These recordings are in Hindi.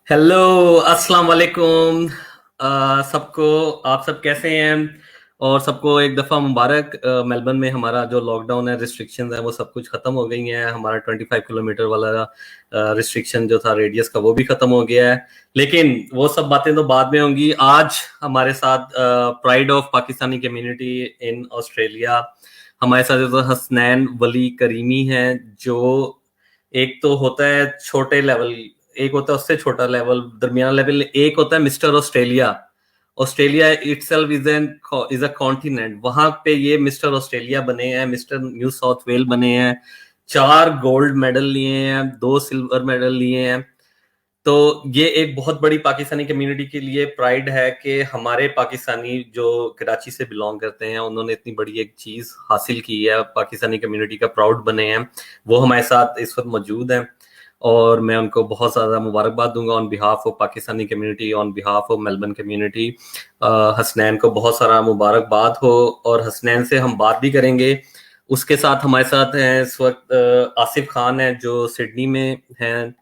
हेलो, अस्सलाम वालेकुम। सबको, आप सब कैसे हैं? और सबको एक दफ़ा मुबारक। मेलबर्न में हमारा जो लॉकडाउन है, रिस्ट्रिक्शंस है, वो सब कुछ ख़त्म हो गई हैं। हमारा 25 किलोमीटर वाला रिस्ट्रिक्शन जो था रेडियस का, वो भी ख़त्म हो गया है। लेकिन वो सब बातें तो बाद में होंगी। आज हमारे साथ pride of Pakistani community in Australia, हमारे साथ जो हसनैन वली करीमी हैं, जो एक तो होता है छोटे लेवल, एक होता है उससे छोटा लेवल, दरमियाना लेवल, एक होता है mister Australia. Australia itself is a continent. वहां पे ये मिस्टर ऑस्ट्रेलिया बने हैं, मिस्टर न्यू साउथ वेल बने हैं। 4 गोल्ड मेडल लिए हैं, 2 सिल्वर मेडल लिए हैं। तो ये एक बहुत बड़ी पाकिस्तानी कम्युनिटी के लिए प्राइड है कि हमारे पाकिस्तानी जो कराची से बिलोंग करते हैं, उन्होंने इतनी बड़ी एक चीज हासिल की है, पाकिस्तानी कम्युनिटी का प्राउड बने हैं। वो हमारे साथ इस वक्त मौजूद हैं और मैं उनको बहुत ज़्यादा मुबारकबाद दूंगा on behalf of Pakistani community, on behalf of Melbourne community. Hasnain को बहुत सारा मुबारकबाद हो, और हसनैन से हम बात भी करेंगे। उसके साथ हमारे साथ हैं इस वक्त आसिफ खान है, जो सिडनी में हैं,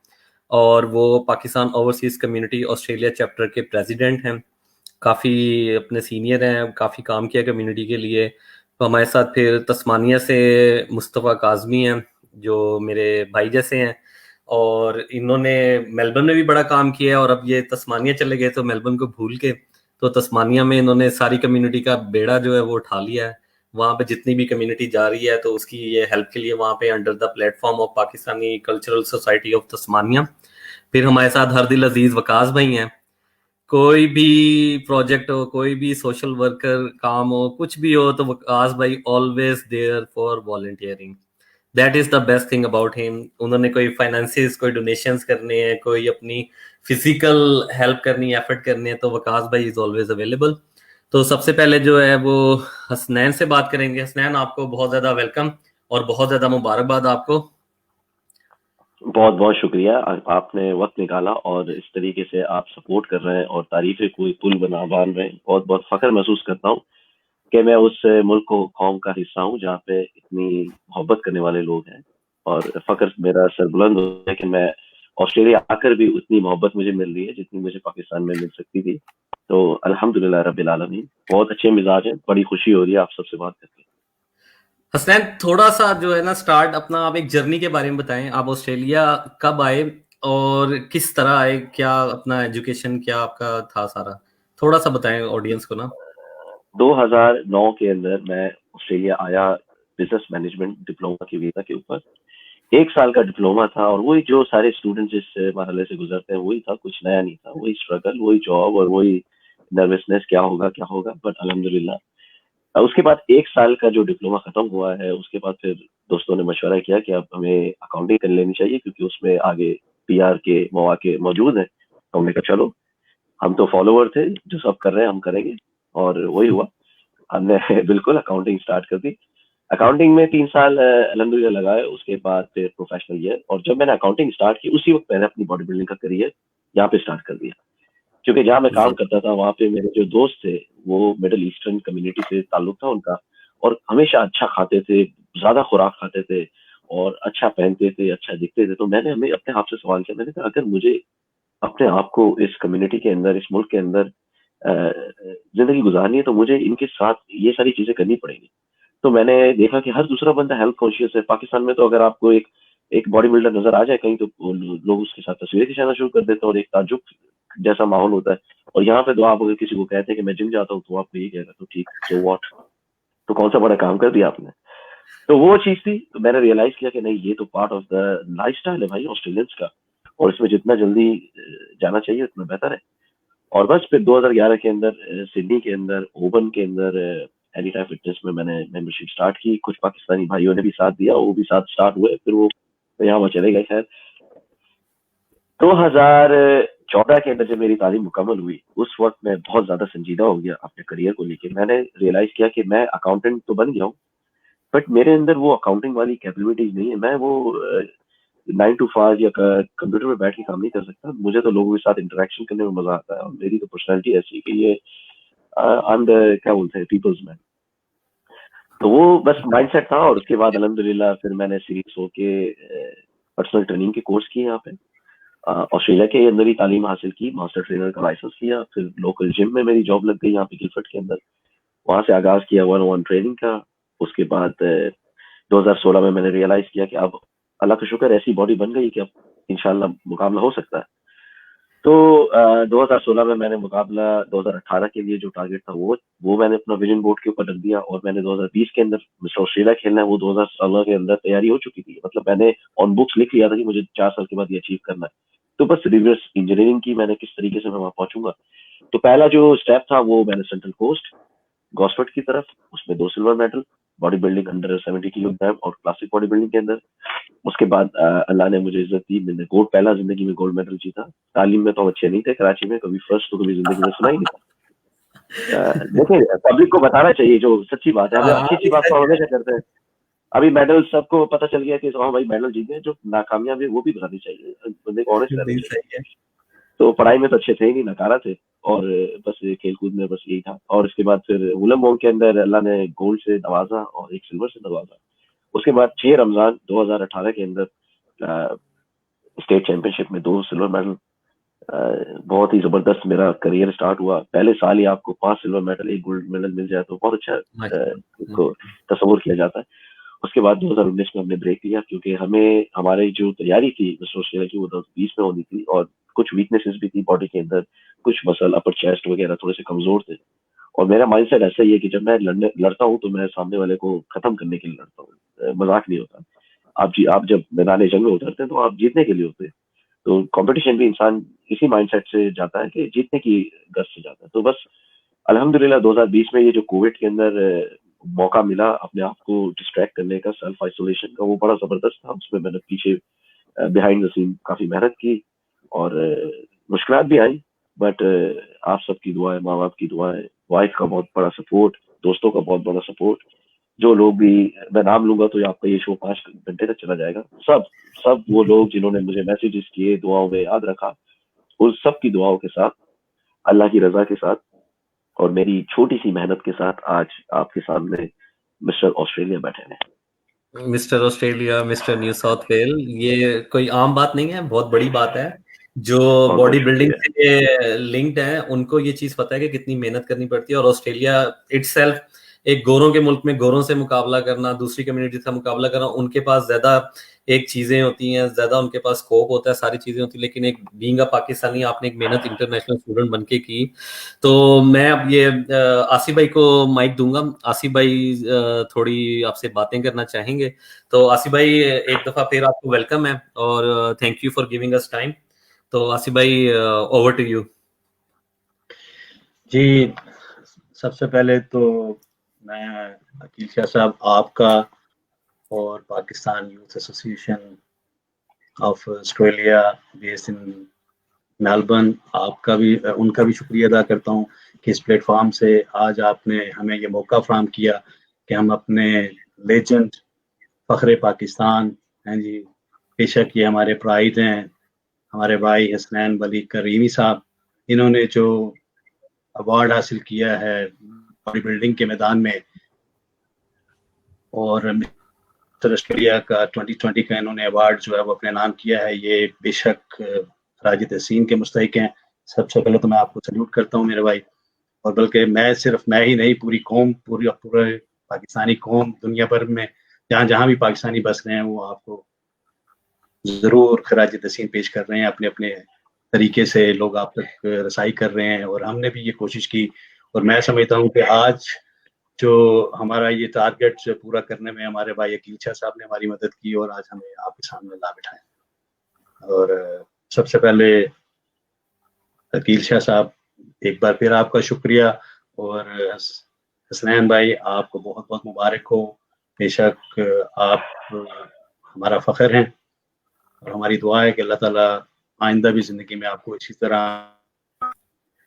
और वो Pakistan overseas community Australia chapter के प्रेसिडेंट हैं। काफ़ी अपने सीनियर हैं, काफ़ी काम किया कम्युनिटी के लिए। तो हमारे साथ फिर तस्मानिया से मुस्तफ़ा काज़मी हैं, जो मेरे भाई जैसे हैं, और इन्होंने मेलबर्न में भी बड़ा काम किया है। और अब ये तस्मानिया चले गए तो मेलबर्न को भूल के, तो तस्मानिया में इन्होंने सारी कम्युनिटी का बेड़ा जो है वो उठा लिया है। वहाँ पे जितनी भी कम्युनिटी जा रही है, तो उसकी ये हेल्प के लिए वहाँ पे under the platform of Pakistani cultural society of Tasmania. फिर हमारे साथ हरदिल अजीज वकास भाई हैं। कोई भी प्रोजेक्ट हो, कोई भी सोशल वर्कर काम हो, कुछ भी हो, तो वकास भाई always there for volunteering. That is the best thing about him. उन्होंने कोई फाइनेंसिस, कोई डोनेशंस करने हैं, कोई अपनी फिजिकल हेल्प करनी है, एफर्ट करने हैं, तो वकास भाई इज ऑलवेज अवेलेबल। तो सबसे पहले जो है वो हसनैन से बात करेंगे। हसनैन, आपको बहुत ज्यादा वेलकम और बहुत ज्यादा मुबारकबाद आपको। बहुत बहुत शुक्रिया। आपने वक्त निकाला और इस तरीके से आप सपोर्ट कर रहे हैं और तारीफें कोई पुल बना बांध रहे हैं। बहुत बहुत फख्र महसूस करता हूँ कि मैं उस मुल्क को कौम का हिस्सा हूँ जहाँ पे इतनी मोहब्बत करने वाले लोग हैं। और फख्र मेरा सरबुलंद होता है कि मैं ऑस्ट्रेलिया आकर भी उतनी मोहब्बत मुझे मिल रही है जितनी मुझे पाकिस्तान में मिल सकती थी। तो अल्हम्दुलिल्लाह रब्बिल आलमीन, बहुत अच्छे मिजाज हैं। बड़ी खुशी हो रही है आप सबसे बात करके। हसनैन, थोड़ा सा जो है ना, स्टार्ट अपना आप एक जर्नी के बारे में बताएं। आप ऑस्ट्रेलिया कब आए और किस तरह आए, क्या अपना एजुकेशन क्या आपका था सारा, थोड़ा सा बताएं ऑडियंस को ना। 2009 के अंदर मैं ऑस्ट्रेलिया आया बिजनेस मैनेजमेंट डिप्लोमा की वीजा के ऊपर। 1 साल का डिप्लोमा था और वही जो सारे स्टूडेंट जिस मरहले से गुजरते हैं वही था, कुछ नया नहीं था। वही स्ट्रगल, वही जॉब और वही नर्वसनेस, क्या होगा क्या होगा। बट अल्हम्दुलिल्लाह उसके बाद 1 साल का जो डिप्लोमा खत्म हुआ है, उसके बाद फिर दोस्तों ने मशवरा किया कि अब हमें अकाउंटिंग कर लेनी चाहिए क्योंकि उसमें आगे पीआर के मौके मौजूद हैं। तो हमने कहा चलो, हम तो फॉलोवर थे, जो सब कर रहे हैं हम करेंगे। और वही हुआ, हमने बिल्कुल अकाउंटिंग स्टार्ट कर दी। अकाउंटिंग में 3 साल अल्हम्दुलिल्लाह लगाए। उसके बाद फिर प्रोफेशनल ईयर, और जब मैंने अकाउंटिंग स्टार्ट की उसी वक्त मैंने अपनी बॉडी बिल्डिंग का करियर यहाँ पे स्टार्ट कर दिया। क्योंकि जहाँ मैं काम जी। करता था वहाँ पे मेरे जो दोस्त थे वो मिडिल ईस्टर्न कम्युनिटी से ताल्लुक था उनका, और हमेशा अच्छा खाते थे, ज्यादा खुराक खाते थे और अच्छा पहनते थे, अच्छा दिखते थे। तो मैंने हमें अपने आप से सवाल किया, मैंने कहा अगर मुझे अपने आप को इस कम्युनिटी के अंदर, इस मुल्क के अंदर जिंदगी गुजारनी है तो मुझे इनके साथ ये सारी चीजें करनी पड़ेंगी। तो मैंने देखा कि हर दूसरा बंदा हेल्थ कॉन्शियस है पाकिस्तान में। तो अगर आपको एक एक बॉडी बिल्डर नजर आ जाए कहीं तो लोग उसके साथ तस्वीरें खिंचाना शुरू कर देते हैं और एक ताज्जुब जैसा माहौल होता है। और यहाँ पे तो आप अगर किसी को कहते हैं कि मैं जिम जाता हूँ तो आपको ये कहेगा तो ठीक, सो व्हाट, तो कौन सा बड़ा काम कर दिया आपने। तो वो चीज थी। तो मैंने रियलाइज किया कि नहीं, ये तो पार्ट ऑफ द लाइफस्टाइल है भाई ऑस्ट्रेलियंस का, और इसमें जितना जल्दी जाना चाहिए उतना बेहतर है। और बस फिर 2011 के अंदर सिडनी के अंदर, ओवन के अंदर एनी टाइम फिटनेस में मैंने मेंबरशिप स्टार्ट की। कुछ पाकिस्तानी भाइयों ने भी साथ दिया, वो भी साथ स्टार्ट हुए, फिर वो यहाँ वहाँ चले गए। खैर 2014 के अंदर जब मेरी तालीम मुकम्मल हुई, उस वक्त मैं बहुत ज्यादा संजीदा हो गया अपने करियर को लेके। मैंने रियलाइज किया कि मैं अकाउंटेंट तो बन गया हूँ, बट मेरे अंदर वो अकाउंटिंग वाली कैपेबिलिटीज नहीं है। मैं वो 9 to 5 या कंप्यूटर में बैठ के काम नहीं कर सकता। मुझे तो लोगों के साथ इंटरेक्शन करने में मजा आता है, और मेरी तो पर्सनैलिटी ऐसी है कि ये आई एम द, क्या बोलते हैं, पीपल्स मैन। तो वो बस माइंडसेट था। और उसके बाद अल्हम्दुलिल्लाह फिर मैंने सीरीज होके पर्सनल ट्रेनिंग के कोर्स किए यहाँ पे। ऑस्ट्रेलिया के अंदर ही तालीम हासिल की, मास्टर ट्रेनर का लाइसेंस लिया, फिर लोकल जिम में मेरी जॉब लग गई यहाँ पे गिलफर्ड के अंदर। वहाँ से आगाज किया 1-on-1 ट्रेनिंग का। उसके बाद 2016 में मैंने रियलाइज किया कि अब अल्लाह का शुक्र ऐसी बॉडी बन गई कि अब इंशाल्लाह मुकाबला हो सकता है। तो 2016 में मैंने मुकाबला 2018 के लिए जो टारगेट था वो मैंने अपना विजन बोर्ड के ऊपर रख दिया, और मैंने 2020 के अंदर मिस्टर ऑस्ट्रेलिया खेलना है वो 2016 के अंदर तैयारी हो चुकी थी। मतलब मैंने ऑन बुक्स लिख लिया था कि मुझे 4 साल के बाद ये अचीव करना है। तो बस रिवर्स इंजीनियरिंग की मैंने किस तरीके से मैं वहां पहुंचूंगा। तो पहला जो स्टेप था वो मैंने सेंट्रल कोस्ट गॉस्फर्ड की तरफ, उसमें 2 silver medal body building under 70 kilogram और क्लासिक बॉडी बिल्डिंग के अंदर। उसके बाद अल्लाह ने मुझे इज्जत दी, मैंने गोल्ड, पहला जिंदगी में गोल्ड मेडल जीता। तालीम में तो हम अच्छे नहीं थे कराची में, कभी फर्स्ट तो कभी जिंदगी में सुना ही नहीं था। देखिए पब्लिक को बताना चाहिए जो सच्ची बात है, हमें अच्छी अच्छी बात तो हमेशा करते हैं। अभी मेडल सबको पता चल गया कि हाँ भाई मेडल जीत गए, जो नाकामयाबी वो भी बतानी चाहिए, बंदे को ऑनेस्ट रहना चाहिए। तो पढ़ाई में तो अच्छे थे ही नहीं, नकारा थे, और बस खेल कूद में बस यही था। और इसके बाद फिर वुलमबॉल के अंदर अल्लाह ने गोल्ड से नवाजा और एक सिल्वर से नवाजा। उसके बाद 6 रमजान 2018 के अंदर स्टेट चैंपियनशिप में 2 सिल्वर मेडल। बहुत ही जबरदस्त मेरा करियर स्टार्ट हुआ। पहले साल ही आपको 5 सिल्वर मेडल 1 गोल्ड मेडल मिल जाए तो बहुत अच्छा को तस्वुर किया जाता है। उसके बाद 2019 में हमने ब्रेक लिया, क्योंकि हमें हमारी जो तैयारी थी मिस्टर ऑस्ट्रेलिया की वो 2020 में होनी थी, और कुछ वीकनेसेस भी थी बॉडी के अंदर, कुछ मसल अपर चेस्ट वगैरह थोड़े से कमजोर थे। और मेरा माइंडसेट ऐसा ही है कि जब मैं लड़ता हूँ तो मैं सामने वाले को खत्म करने के लिए लड़ता हूँ, मजाक नहीं होता। आप जब मैदान जंग में उतरते हैं तो आप जीतने के लिए होते हैं। तो कंपटीशन भी इंसान इसी माइंडसेट से जाता है कि जीतने की गज से जाता है। तो बस अल्हम्दुलिल्लाह 2020 में ये जो कोविड के अंदर मौका मिला अपने आप को डिस्ट्रैक्ट करने का, सेल्फ आइसोलेशन का, वो बड़ा जबरदस्त था। उसमें मैंने पीछे बिहाइंड द सीन काफी मेहनत की, और मुश्किलात भी आई, बट आप सबकी दुआएं, माँ बाप की दुआएं, वाइफ का बहुत बड़ा सपोर्ट, दोस्तों का बहुत बड़ा सपोर्ट, जो लोग भी, मैं नाम लूंगा तो आपका ये शो 5 घंटे तक चला जाएगा, सब सब वो लोग जिन्होंने मुझे मैसेजेस किए, दुआओं में याद रखा, उन सब की दुआओं के साथ, अल्लाह की रजा के साथ, और मेरी छोटी सी मेहनत के साथ आज आपके सामने मिस्टर ऑस्ट्रेलिया बैठे हैं। Mister Australia, mister New South well, ये कोई आम बात नहीं है, बहुत बड़ी बात है। जो बॉडी बिल्डिंग से लिंक्ड है उनको ये चीज पता है कि कितनी मेहनत करनी पड़ती है। और ऑस्ट्रेलिया इटसेल्फ एक गोरों के मुल्क में गोरों से मुकाबला करना, दूसरी कम्युनिटी से मुकाबला करना, उनके पास ज्यादा एक चीजें होती हैं, ज्यादा उनके पास स्कोप होता है, सारी चीजें होती है। लेकिन एक बीइंग अ पाकिस्तानी आपने एक मेहनत इंटरनेशनल स्टूडेंट बन के की। तो मैं अब ये आसिफ भाई को माइक दूंगा। आसिफ भाई थोड़ी आपसे बातें करना चाहेंगे। तो आसिफ भाई एक दफा फिर आपको वेलकम है और thank you for giving us time. तो आसिफ भाई ओवर टू यू। जी, सबसे पहले तो मैं अकील शाह साहब आपका और Pakistan youth association of Australia based in Melbourne, आपका भी उनका भी शुक्रिया अदा करता हूँ कि इस प्लेटफॉर्म से आज आपने हमें ये मौका फराहम किया कि हम अपने लेजेंड फ़ख्रे पाकिस्तान हैं जी, बेशक ये हमारे प्राइड हैं, हमारे भाई हसनैन वली करीमी साहब, इन्होंने जो अवार्ड हासिल किया है बॉडी बिल्डिंग के मैदान में, और मिस्टर ऑस्ट्रेलिया का 2020 का इन्होंने अवार्ड जो है वो अपने नाम किया है, ये बेशक राज तहसीन के मुस्तहिक हैं। सबसे पहले तो मैं आपको सल्यूट करता हूँ मेरे भाई, और बल्कि मैं ही नहीं, पूरी कौम, पूरे पाकिस्तानी कौम दुनिया भर में जहाँ जहाँ भी पाकिस्तानी बस रहे हैं वो आपको ज़रूर खराज तहसीन पेश कर रहे हैं। अपने अपने तरीके से लोग आप तक रसाई कर रहे हैं, और हमने भी ये कोशिश की। और मैं समझता हूँ कि आज जो हमारा ये टारगेट जो पूरा करने में हमारे भाई अकील शाह साहब ने हमारी मदद की, और आज हमें आपके सामने ला बिठाया। और सबसे पहले अकील शाह साहब, एक बार फिर आपका शुक्रिया, और हसनैन भाई आपको बहुत बहुत मुबारक हो। बेशक आप हमारा फ़ख्र हैं, और हमारी दुआ है कि अल्लाह ताला आइंदा भी ज़िंदगी में आपको इसी तरह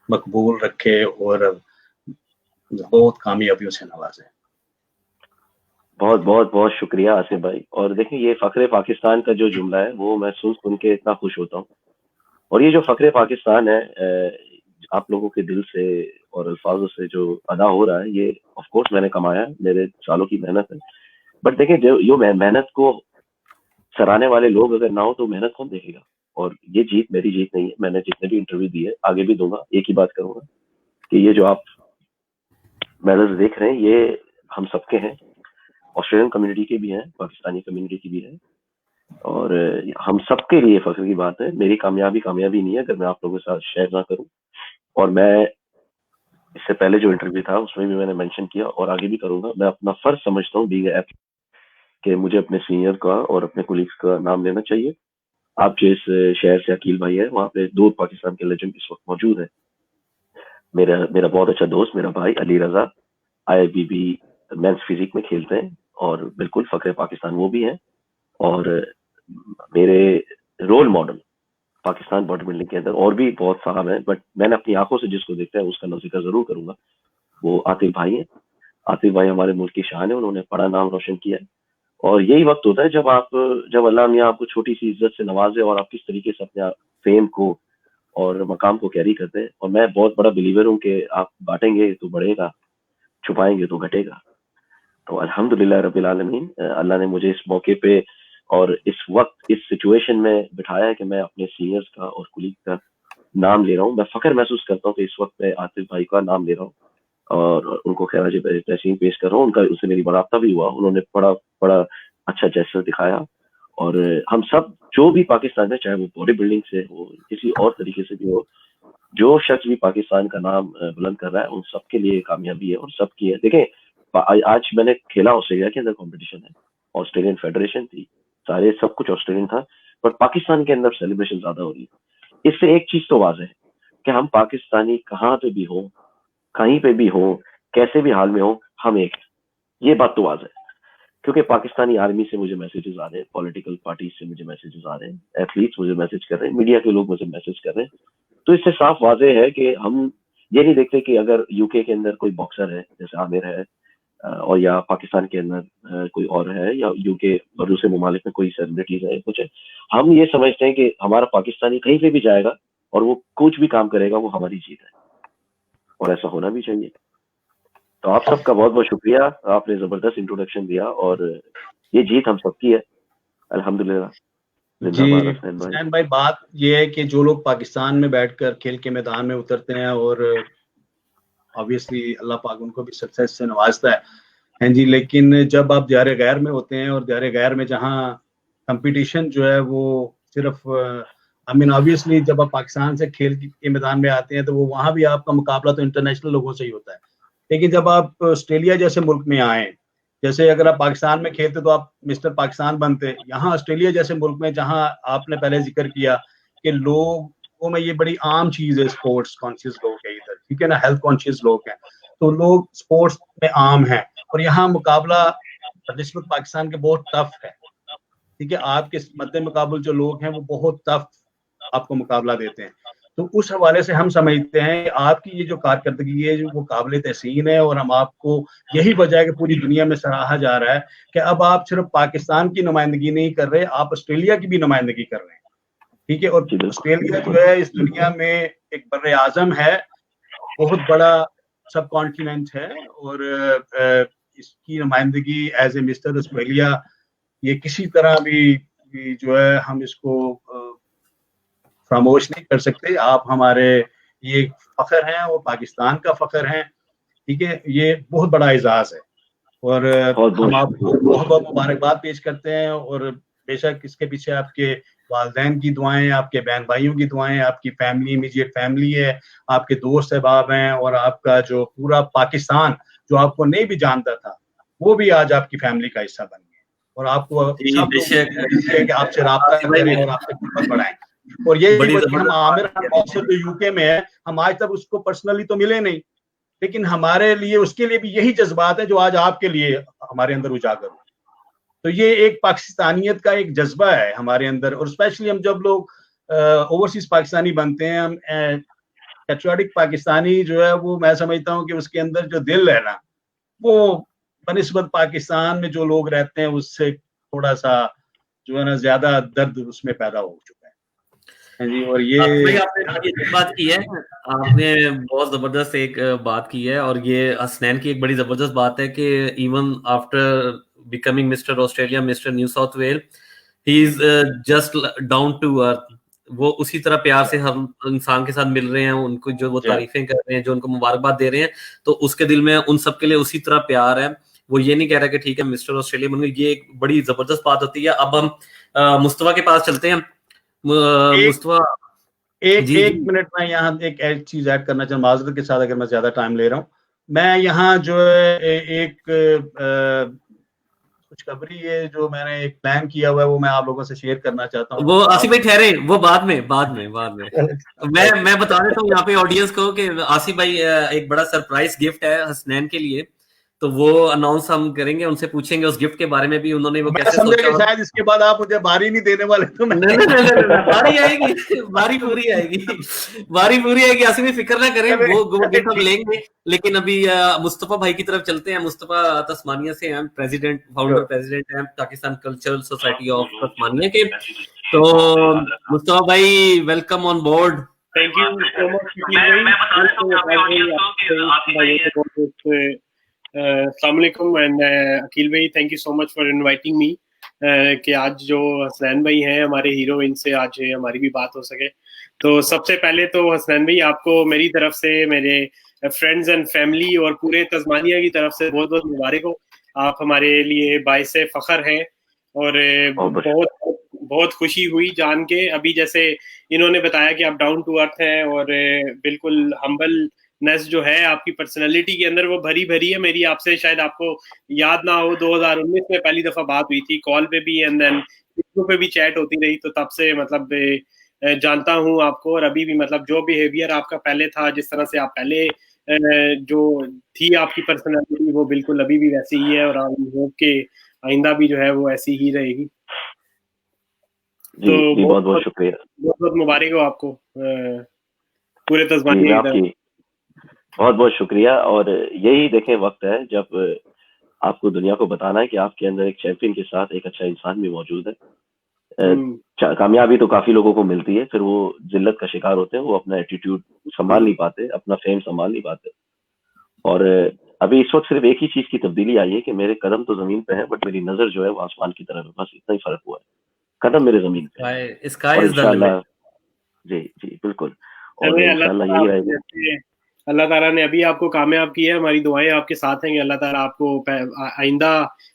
मकबूल रखे और बहुत कामयाबियों से नवाजे। बहुत बहुत बहुत शुक्रिया आसिफ भाई। और देखिए ये फ़ख्रे पाकिस्तान का जो जुमला है वो मैं सुन के इतना खुश होता हूँ, और ये जो फ़ख्रे पाकिस्तान है आप लोगों के दिल से और अल्फाजों से जो अदा हो रहा है, ये ऑफ कोर्स मैंने कमाया है, मेरे सालों की मेहनत है। बट देखिए जो मेहनत को सराहने वाले लोग अगर ना हो तो मेहनत कौन देखेगा। और ये जीत मेरी जीत नहीं है। मैंने जितने भी इंटरव्यू दिए, आगे भी दूंगा, एक ही बात करूंगा कि ये जो आप मेडल्स देख रहे हैं ये हम सबके हैं, ऑस्ट्रेलियन कम्युनिटी के भी हैं, पाकिस्तानी कम्युनिटी की भी है, और हम सबके लिए फख्र की बात है। मेरी कामयाबी नहीं है अगर मैं आप लोगों के साथ शेयर ना करूं। और मैं इससे पहले जो इंटरव्यू था उसमें भी मैंने मेंशन किया और आगे भी करूंगा, मैं अपना फर्ज समझता हूँ बीइंग एथलीट कि मुझे अपने सीनियर का और अपने कोलीग्स का नाम लेना चाहिए। आप जिस शहर से अकील भाई है, वहाँ पे 2 पाकिस्तान के लेजेंड इस वक्त मौजूद है। मेरा बहुत अच्छा दोस्त, मेरा भाई अली रजा IFBB मेंस फिजिक में खेलते हैं और बिल्कुल फख्र पाकिस्तान वो भी हैं। और मेरे role model Pakistan body building के अंदर और भी बहुत साहब हैं, बट मैंने अपनी आंखों से जिसको देखा है उसका मैं जिक्र जरूर करूंगा, वो आतिफ भाई हैं। आतिफ भाई हमारे मुल्क की शान है, उन्होंने बड़ा नाम रोशन किया है। और यही वक्त होता है जब अल्लाह मियाँ आपको छोटी सी इज्जत से नवाजे और आप किस तरीके से अपने फेम को और मकाम को कैरी करते हैं। और मैं बहुत बड़ा बिलीवर हूँ कि आप बांटेंगे तो बढ़ेगा, छुपाएंगे तो घटेगा। तो अल्हम्दुलिल्लाह रब्बिल आलमीन, अल्लाह ने मुझे इस मौके पे और इस वक्त इस सिचुएशन में बिठाया है कि मैं अपने सीनियर्स का और कुलीग का नाम ले रहा हूँ। मैं फख्र महसूस करता हूँ कि इस वक्त मैं आतिफ भाई का नाम ले रहा हूँ और उनको खैराज तहसीन पेश कर रहा हूँ। उनका उससे मेरी बराबता भी हुआ, उन्होंने बड़ा अच्छा जेस्चर दिखाया। और हम सब जो भी पाकिस्तान में, चाहे वो बॉडी बिल्डिंग से हो, किसी और तरीके से भी हो, जो शख्स भी पाकिस्तान का नाम बुलंद कर रहा है, उन सबके लिए कामयाबी है और सबकी है। देखें, आज मैंने खेला ऑस्ट्रेलिया के अंदर, कंपटीशन है, ऑस्ट्रेलियन फेडरेशन थी, सारे सब कुछ ऑस्ट्रेलियन था, पर पाकिस्तान के अंदर सेलिब्रेशन ज्यादा हो रही है। इससे एक चीज तो वाज़ेह है कि हम पाकिस्तानी कहाँ पे भी हो, कहीं पे भी हो, कैसे भी हाल में हो, हम एक, ये बात तो वाज़ेह है। क्योंकि पाकिस्तानी आर्मी से मुझे मैसेजेस आ रहे हैं, पॉलिटिकल पार्टी से मुझे मैसेजेस आ रहे हैं, एथलीट्स मुझे मैसेज कर रहे हैं, मीडिया के लोग मुझे मैसेज कर रहे हैं। तो इससे साफ वाज़ेह है कि हम ये नहीं देखते कि अगर यूके के अंदर कोई बॉक्सर है जैसे आमिर है, और या पाकिस्तान के अंदर कोई और है, या यूके और दूसरे ममालिक में कोई सेलिब्रिटीज है, कुछ है, हम ये समझते हैं कि हमारा पाकिस्तानी कहीं पे भी जाएगा और वो कुछ भी काम करेगा, वो हमारी जीत है, और ऐसा होना भी चाहिए। तो आप सबका बहुत बहुत शुक्रिया, आपने जबरदस्त इंट्रोडक्शन दिया और ये जीत हम सबकी है, अल्हम्दुलिल्लाह। जी हसनैन भाई, बात ये है कि जो लोग पाकिस्तान में बैठकर खेल के मैदान में उतरते हैं और ऑब्वियसली अल्लाह पाक उनको भी सक्सेस से नवाजता है जी, लेकिन जब आप दियारे गैर में होते हैं और दियारे गैर में जहाँ कंपटीशन जो है वो सिर्फ ऑब्वियसली जब आप पाकिस्तान से खेल के मैदान में आते हैं तो वो वहाँ भी आपका मुकाबला तो इंटरनेशनल लोगों से ही होता है। लेकिन जब आप ऑस्ट्रेलिया जैसे मुल्क में आए, जैसे अगर आप पाकिस्तान में खेलते तो आप मिस्टर पाकिस्तान बनते, यहाँ ऑस्ट्रेलिया जैसे मुल्क में जहाँ आपने पहले जिक्र किया कि लोगों में ये बड़ी आम चीज है, स्पोर्ट्स कॉन्शियस लोग है इधर, ठीक है ना, हेल्थ कॉन्शियस लोग हैं, तो लोग स्पोर्ट्स में आम है, और यहाँ मुकाबला निस्बत पाकिस्तान के बहुत टफ है, ठीक है, आपके मद्दे मुकाबल जो लोग हैं वो बहुत टफ आपको मुकाबला देते हैं। तो उस हवाले से हम समझते हैं आपकी ये जो कारकर्दगी है वो काबिल तहसीन है, और हम आपको यही वजह है कि पूरी दुनिया में सराहा जा रहा है कि अब आप सिर्फ पाकिस्तान की नुमाइंदगी नहीं कर रहे, आप ऑस्ट्रेलिया की भी नुमाइंदगी कर रहे हैं, ठीक है। और ऑस्ट्रेलिया जो है इस दुनिया में एक बर्रे आजम है, बहुत बड़ा सब कॉन्टिनेंट है, और इसकी नुमाइंदगी एज ए मिस्टर ऑस्ट्रेलिया ये किसी तरह भी जो है हम इसको फरामोश नहीं कर सकते। आप हमारे ये फख्र हैं, वो पाकिस्तान का फख्र हैं, ठीक है, ये बहुत बड़ा एजाज है, और हम आपको बहुत बहुत मुबारकबाद पेश करते हैं। और बेशक इसके पीछे आपके वालिदैन की दुआएं, आपके बहन भाइयों की दुआएं, आपकी फैमिली, इमीडिएट फैमिली है, आपके दोस्त अहबाब हैं, और आपका जो पूरा पाकिस्तान जो आपको नहीं भी जानता था वो भी आज आपकी फैमिली का हिस्सा बन गया, और आपको सब लोग आपसे राब्ता करें और आपसे खुद बढ़ाएं। और ये हम आमिर जो यूके में है, हम आज तक उसको पर्सनली तो मिले नहीं, लेकिन हमारे लिए उसके लिए भी यही जज्बात है जो आज आपके लिए हमारे अंदर उजागर हो। तो ये एक पाकिस्तानियत का एक जज्बा है हमारे अंदर, और स्पेशली हम जब लोग ओवरसीज पाकिस्तानी बनते हैं, हम पैट्रियोटिक पाकिस्तानी जो है वो मैं समझता हूँ कि उसके अंदर जो दिल है ना, वो बनिस्बत पाकिस्तान में जो लोग रहते हैं उससे थोड़ा सा जो है ना ज्यादा दर्द उसमें पैदा हो चुका है जी। और ये आपने बात की है, आपने बहुत जबरदस्त एक बात की है, और ये हसनैन की एक बड़ी जबरदस्त बात है कि even after becoming mister Australia, mister New South Wales, he is just down to earth, वो उसी तरह प्यार से हम इंसान के साथ मिल रहे हैं, उनको जो वो तारीफें कर रहे हैं, जो उनको मुबारकबाद दे रहे हैं, तो उसके दिल में उन सब के लिए उसी तरह प्यार है। वो ये नहीं कह रहा कि ठीक है मिस्टर ऑस्ट्रेलिया बन गए, ये एक बड़ी जबरदस्त बात होती है। अब हम मुस्तफा के पास चलते हैं। मुस्तफा एक मिनट में यहाँ एक चीज ऐड करना चाहूँ, माजरत के साथ अगर मैं ज्यादा टाइम ले रहा हूँ। मैं यहाँ जो है एक खुशखबरी है जो मैंने एक प्लान किया हुआ है, वो मैं आप लोगों से शेयर करना चाहता हूँ। वो आसिफ भाई ठहरे, वो बाद में मैं बता देता हूँ यहाँ पे ऑडियंस को कि आसिफ भाई एक बड़ा सरप्राइज गिफ्ट है हसनैन के लिए, तो वो अनाउंस हम करेंगे, उनसे पूछेंगे उस गिफ्ट के बारे में भी, उन्होंने वो कैसे सोचा। शायद इसके बाद आप मुझे बारी नहीं देने वाले, तो नहीं, बारी आएगी, बारी पूरी आएगी आसिफ भाई, फिक्र ना करें, वो गिफ्ट हम लेंगे। लेकिन अभी मुस्तफा भाई की तरफ चलते हैं। मुस्तफा तस्मानिया से हैं, फाउंडर प्रेसिडेंट हैं Pakistan cultural society of Tasmania के। तो मुस्तफा भाई welcome on board. Thank you so much अस्सलाम वालेकुम एंड अकील भाई, thank you so much for inviting me कि आज जो हसनैन भाई हैं हमारे हीरो, इनसे आज हमारी भी बात हो सके। तो सबसे पहले तो हसनैन भाई आपको मेरी तरफ से, मेरे फ्रेंड्स एंड फैमिली और पूरे तस्मानिया की तरफ से बहुत बहुत मुबारक हो। आप हमारे लिए बाइसे फख्र हैं और बहुत खुशी हुई जान के। अभी जैसे इन्होंने बताया कि आप डाउन टू अर्थ हैं और बिल्कुल हम्बल नेस जो है आपकी पर्सनालिटी के अंदर वो भरी भरी है। मेरी आपसे शायद आपको याद ना हो, 2019 में पहली दफा बात हुई थी, कॉल पे भी एंड देन फेसबुक पे भी चैट होती रही, तो तब से मतलब जानता हूँ आपको। और अभी भी मतलब जो बिहेवियर आपका पहले था, जिस तरह से आप पहले जो थी आपकी पर्सनालिटी, वो बिल्कुल अभी भी वैसी ही है और आई होप के आइंदा भी जो है वो ऐसी ही रहेगी। तो बहुत बहुत शुक्रिया, बहुत बहुत मुबारक हो आपको पूरे तस्मानिया की। बहुत बहुत शुक्रिया। और यही देखें वक्त है जब आपको दुनिया को बताना है कि आपके अंदर एक चैंपियन के साथ एक अच्छा इंसान भी मौजूद है। कामयाबी तो काफी लोगों को मिलती है, फिर वो जिल्लत का शिकार होते हैं, वो अपना एटीट्यूड संभाल नहीं पाते, अपना फेम संभाल नहीं पाते। और अभी इस वक्त सिर्फ एक ही चीज की तब्दीली आई है कि मेरे कदम तो जमीन पे है, बट मेरी नजर जो है वो आसमान की तरफ है, बस इतना ही फर्क हुआ है। कदम मेरे जमीन पे है, इंशाल्लाह। जी बिल्कुल, और इंशाल्लाह यही रहेगा। अल्लाह ताला ने अभी आपको कामयाब किया है, हमारी दुआएं आपके साथ हैं कि अल्लाह ताला आपको आइंदा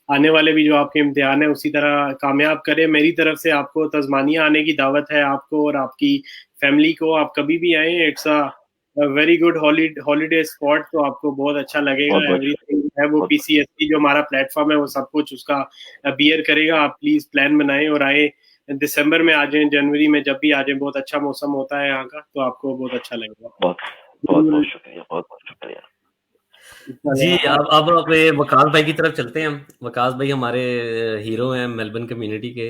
आने वाले भी जो आपके इम्तिहान है उसी तरह कामयाब करे। मेरी तरफ से आपको तस्मानिया आने की दावत है, आपको और आपकी फैमिली को। आप कभी भी आए, it's a very good holiday spot, तो आपको बहुत अच्छा लगेगा। एवरीथिंग है वो PCSP जो हमारा प्लेटफॉर्म है वो सब कुछ उसका बियर करेगा। आप प्लीज प्लान बनाएं और आए, दिसंबर में आ जाए, जनवरी में जब भी आ जाए, बहुत अच्छा मौसम होता है यहाँ का, तो आपको बहुत अच्छा लगेगा। बहुत शुक्रिया जी। अब वकास भाई की तरफ चलते हैं हम। वकास भाई हमारे हीरो हैं मेलबर्न कम्युनिटी के।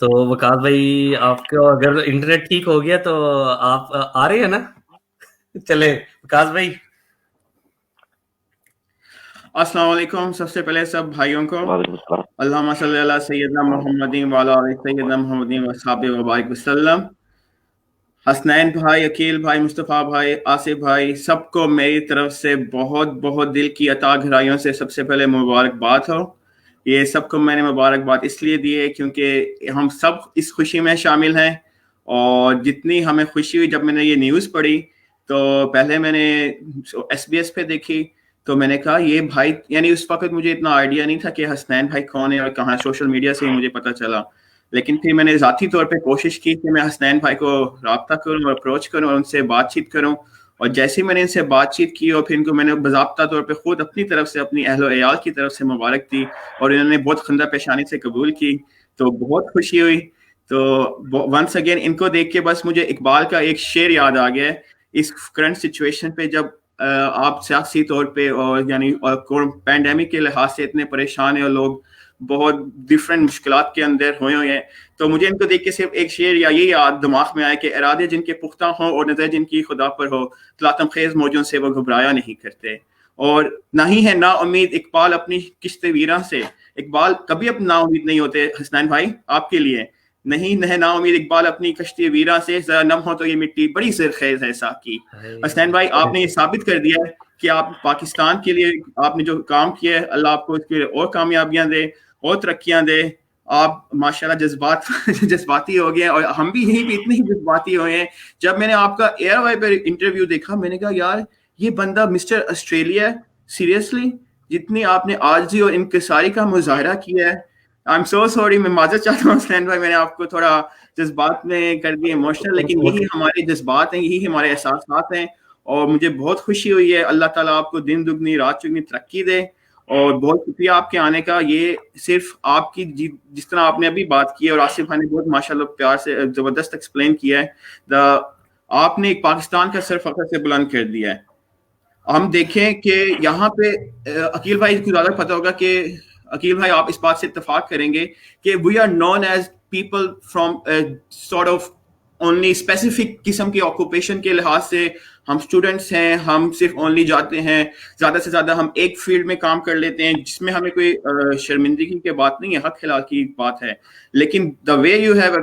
तो वकास भाई, आपको अगर इंटरनेट ठीक हो गया तो आप आ रहे हैं ना? चले वकास भाई। अस्सलाम वालेकुम। सबसे पहले सब भाइयों को अल्लाहुम्मा सल्ली अला सय्यदना मुहम्मदिन व अला आलि सय्यदना मुहम्मदिन व अस्हाबिहि व बारिक वसल्लम। हसनैन भाई, अकील भाई, मुस्तफ़ा भाई, आसिफ भाई, सबको मेरी तरफ से बहुत बहुत दिल की अता गहराइयों से सबसे पहले मुबारकबाद हो। ये सबको मैंने मुबारकबाद इसलिए दी है क्योंकि हम सब इस खुशी में शामिल हैं। और जितनी हमें खुशी हुई जब मैंने ये न्यूज़ पढ़ी, तो पहले मैंने SBS पे देखी, तो मैंने कहा ये भाई, यानी उस वक्त मुझे इतना आइडिया नहीं था कि हसनैन भाई कौन है और कहाँ, सोशल मीडिया से ही मुझे पता चला। लेकिन फिर मैंने ज़ाती तौर पे कोशिश की कि मैं हसनैन भाई को रब्ता करूं और अप्रोच करूं और उनसे बातचीत करूं। और जैसे ही मैंने इनसे बातचीत की और फिर इनको मैंने बाज़ाब्ता तौर पे खुद अपनी तरफ से, अपनी अहलो एयाल की तरफ से मुबारक दी और इन्होंने बहुत खंदा पेशानी से कबूल की, तो बहुत खुशी हुई। तो वंस अगेन इनको देख के बस मुझे इकबाल का एक शेर याद आ गया है इस करंट सिचुएशन पे, जब आप सियासी तौर पे और यानी पैंडेमिक के लिहाज से इतने परेशान हैं और लोग बहुत डिफरेंट मुश्किलात के अंदर हुए हैं। तो मुझे इनको देख के सिर्फ एक शेर या ये याद दिमाग में आया कि इरादे जिनके पुख्ता हों और नज़र जिनकी खुदा पर हो, तलातम खेज मौजों से वो घबराया नहीं करते। और ना ही है ना उम्मीद इकबाल अपनी किश्ते वीरा से। इकबाल कभी अब ना उम्मीद नहीं होते हसनैन भाई, आपके लिए नहीं है ना उम्मीद इकबाल अपनी कश्ती वीरा से, जरा नम हो तो ये मिट्टी बड़ी ज़रखेज़ है साकी। हसनैन भाई, आपने ये साबित कर दिया है कि आप पाकिस्तान के लिए आपने जो काम किया है, अल्लाह आपको इसके लिए और कामयाबियां दे और तरक्कियां दे। आप माशाल्लाह जज्बाती हो गए और हम भी यहीं पे इतने ही जज्बाती हुए हैं। जब मैंने आपका एयरवाई पर इंटरव्यू देखा मैंने कहा यार ये बंदा मिस्टर ऑस्ट्रेलिया, सीरियसली जितनी आपने आर्जी और इंकिसारी का मुजाहरा किया है। आई एम सो सॉरी, मैं माजरत चाहता हूँ हसनैन भाई, मैंने आपको थोड़ा जज्बात में कर दिया इमोशनल, लेकिन यही हमारे जज्बात हैं, यही हमारे एहसास हैं और मुझे बहुत खुशी हुई है। अल्लाह ताला आपको दिन दुगनी रात चुगनी तरक्की दे और बहुत शुक्रिया आपके आने का। ये सिर्फ आपकी जिस तरह आपने अभी बात की है और आसिफ भाई ने बहुत माशाल्लाह प्यार से जबरदस्त एक्सप्लेन किया है, आपने एक पाकिस्तान का सर फख्र से बुलंद कर दिया है। हम देखें कि यहाँ पे अकील भाई को ज्यादा पता होगा कि अकील भाई आप इस बात से इत्तेफाक करेंगे कि we are known as people from sort of only specific किस्म की ऑक्यूपेशन के लिहाज से हम स्टूडेंट्स हैं, हम सिर्फ ओनली जाते हैं, ज्यादा से ज्यादा हम एक फील्ड में काम कर लेते हैं जिसमें हमें कोई शर्मिंदगी की बात नहीं है, हक हिलाल की बात है। लेकिन the way you have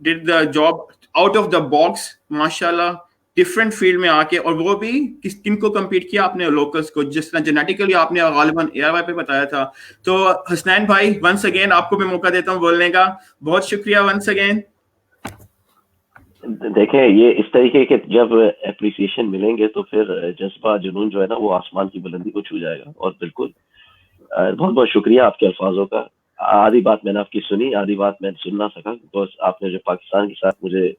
did the job out of the box, माशाल्लाह डिफरेंट फील्ड में आके, और वो भी किनको कम्पीट किया आपने, लोकल्स को, जिस तरह जेनेटिकली आपने गालिबन एयरवाई पे बताया था। तो हसनैन भाई वंस अगेन आपको मैं मौका देता हूँ बोलने का, बहुत शुक्रिया वंस अगेन। देखें ये इस तरीके के जब एप्रिसिएशन मिलेंगे तो फिर जज्बा जुनून जो है ना वो आसमान की बुलंदी को छू जाएगा। और बिल्कुल बहुत बहुत शुक्रिया आपके अल्फाजों का। आधी बात मैंने आपकी सुनी, आधी बात मैं सुन ना सका बिकॉज आपने जो पाकिस्तान के साथ मुझे